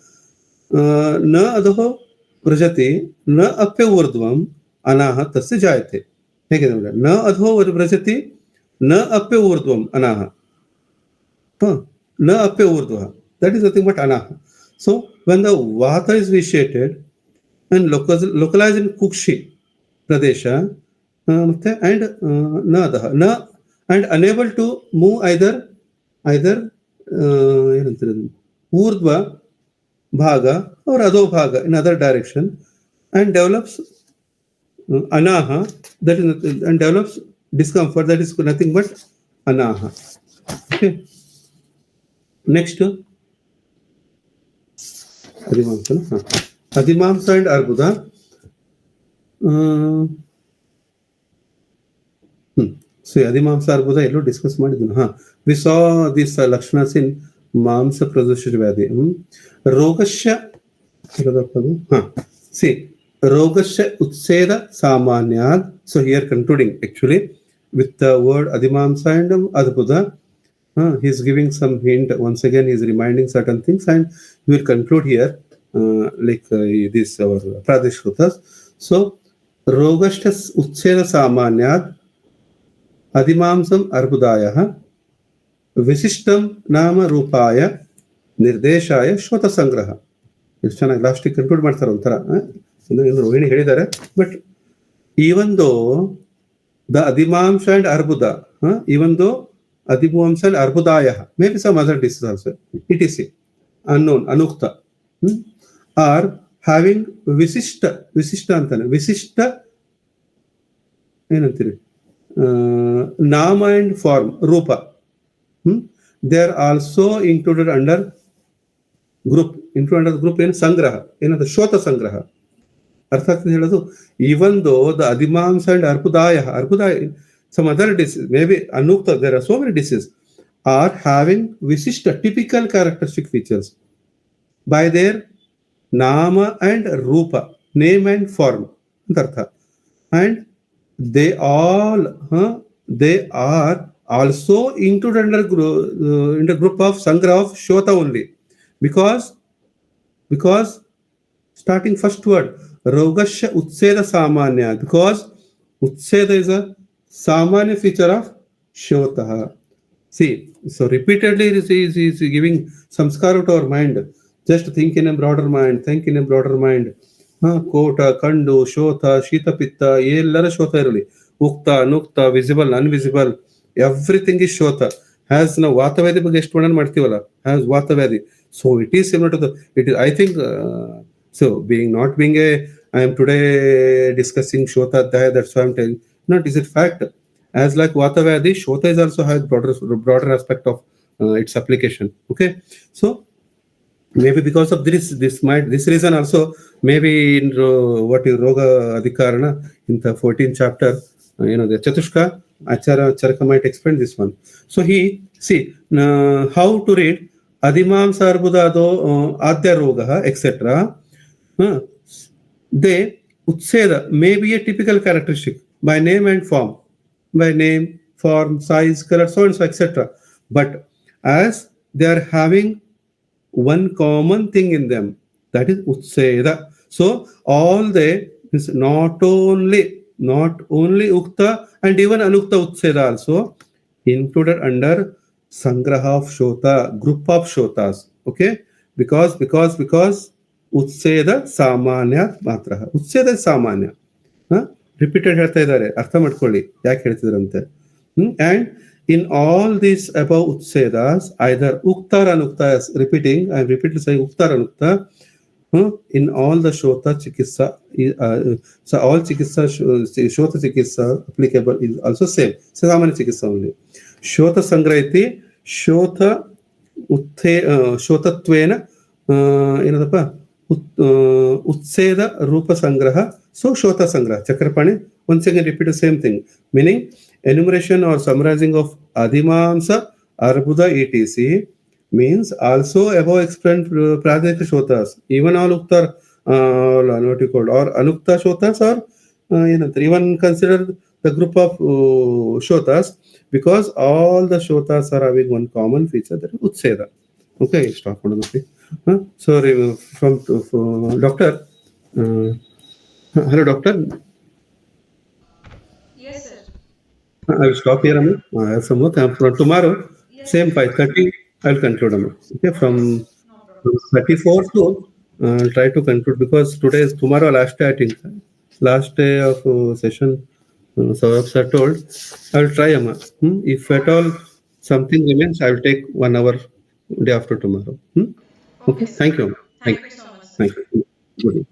Na Adho Vrajati Na Apya Urdhvam Anaha Tasya Jayate. Na Adho Vrajati Na Apya Urdhvam Anaha. Na Apya Urdhva. That is nothing but Anaha. So, when the Vata is vitiated and localized in Kukshi Pradesha and Na and unable to move either Urdhva Bhaga or Adho Bhaga in other direction and develops Anaha, that is, and develops discomfort, that is nothing but Anaha. Okay. Next, Adhimamsa and Arbuda. So Adhimamsa Arbuda yellow discuss madidunu. We saw these Lakshanas in Mamsa Pradusha Vyadi. Rogasya. See, Rogasya Utseda Samanyad. So here concluding actually with the word Adhimamsa and Arbuda. He is giving some hint. Once again, he is reminding certain things, and we will conclude here, this our Pradeshrutas. So, Rogashtas Utshena Samanyad Adhimamsam Arbudaya Visishtam Nama Rupaya Nirdeshaya Shota Sangraha. It's ಚೆನ್ನಾಗಿ ಲಾಸ್ಟಿಗೆ conclude ಮಾಡ್ತಾರೆ ಒಂಥರ. ಇನ್ನು ರೋಹಿಣಿ ಹೇಳಿದ್ದಾರೆ. But even though the adimamsha and arbuda, even though adimamsha and arbudaya, maybe some other diseases also, etc., unknown, anukta, are having visishta antane, visishta ಏನಂತೀರಿ nama and form, rupa. They are also included under group ಏನು ಸಂಗ್ರಹ, ಏನಂತ ಶೋತ ಸಂಗ್ರಹ. ಅರ್ಥ ಆಗ್ತದೆ ಹೇಳೋದು. Even though the ಅದಿಮಾಂಸ and ಅರ್ಬುದಾಯ some other disease, maybe anukta, there are so many diseases, are having visishta, typical characteristic features by their nama and rupa, name and form ಅಂತ ಅರ್ಥ. And they are also included in the group of sangra of shota only, because starting first word rogasya utseda samanya, because utseda is a samanya feature of shota. See, so repeatedly is giving samskara to our mind. Just think in a broader mind. ಕೋಟ, ಕಂಡು, ಶೋಥ, ಶೀತಪಿತ್ತ, ಎಲ್ಲರ ಶೋಥ ಇರಲಿ. ಉಕ್ತ, ಅನುಕ್ತ, visible, invisible, everything is ಶೋಥ. As ನಾವು ವಾತವ್ಯಾಧಿ ಬಗ್ಗೆ ಎಷ್ಟು ವರ್ಣನೆ ಮಾಡ್ತೀವಲ್ಲ, ಹ್ಯಾಸ್ ವಾತವ್ಯಾಧಿ. So it is similar to the, it is, I think, so not being I am today discussing shota adhyaya, that's why I am telling. Not is it fact, as like Vatavyadi, shota is also has broader aspect of its application. Okay, so maybe because of this reason also, maybe in what is roga adhikarana in the 14th chapter, the Chatushka Acharya Charaka might explain this one. So he see how to read adimam sarbudado adya roga etc. They utseda may be a typical characteristic by name and form, by name, form, size, color, so and so etc. But as they are having one common thing in them, that is utseda. So all they is not only ukta and even anukta utseda also included under sangraha of shota, group of shotas. Okay, because utseda samanya matra, utseda samanya. Repeated ಹೇಳ್ತಾ ಇದ್ದಾರೆ, ಅರ್ಥ ಮಾಡ್ಕೊಳ್ಳಿ ಯಾಕೆ ಹೇಳ್ತಿದ್ರಂತೆ. and in all these above utsedas, either ukta or anukta, repeating, I am repeatedly saying ukta or anukta, in all the shota chikitsa, so all chikitsa, shota chikitsa applicable is also same, samanya chikitsa only. Shota sangrahiti shota shotatvena ಏನದಪ್ಪ utseda rupa sangraha, so shota sangraha. Chakrapani once again repeat the same thing, meaning enumeration or summarizing of adimamsa, arbuda, etc. means also above explained pradhanita shotas, even all ukta what you call or anukta shotas, or even consider the group of shotas, because all the shotas are having one common feature, that is utseda. Okay, stop on the sorry, from doctor. Hello, doctor. Yes, sir. I will stop here. I have some work. From tomorrow, Yes, same sir. 5:30, I will conclude. Okay, from No problem. 34 to I'll try to conclude, because today is tomorrow last day, I think. Last day of session. Saurabh sir told. I will try, Amma. If at all something remains, I will take 1 hour day after tomorrow. Okay, Okay, sir. thank you. Thank Thank you you. so much, sir. Thank you. Good evening.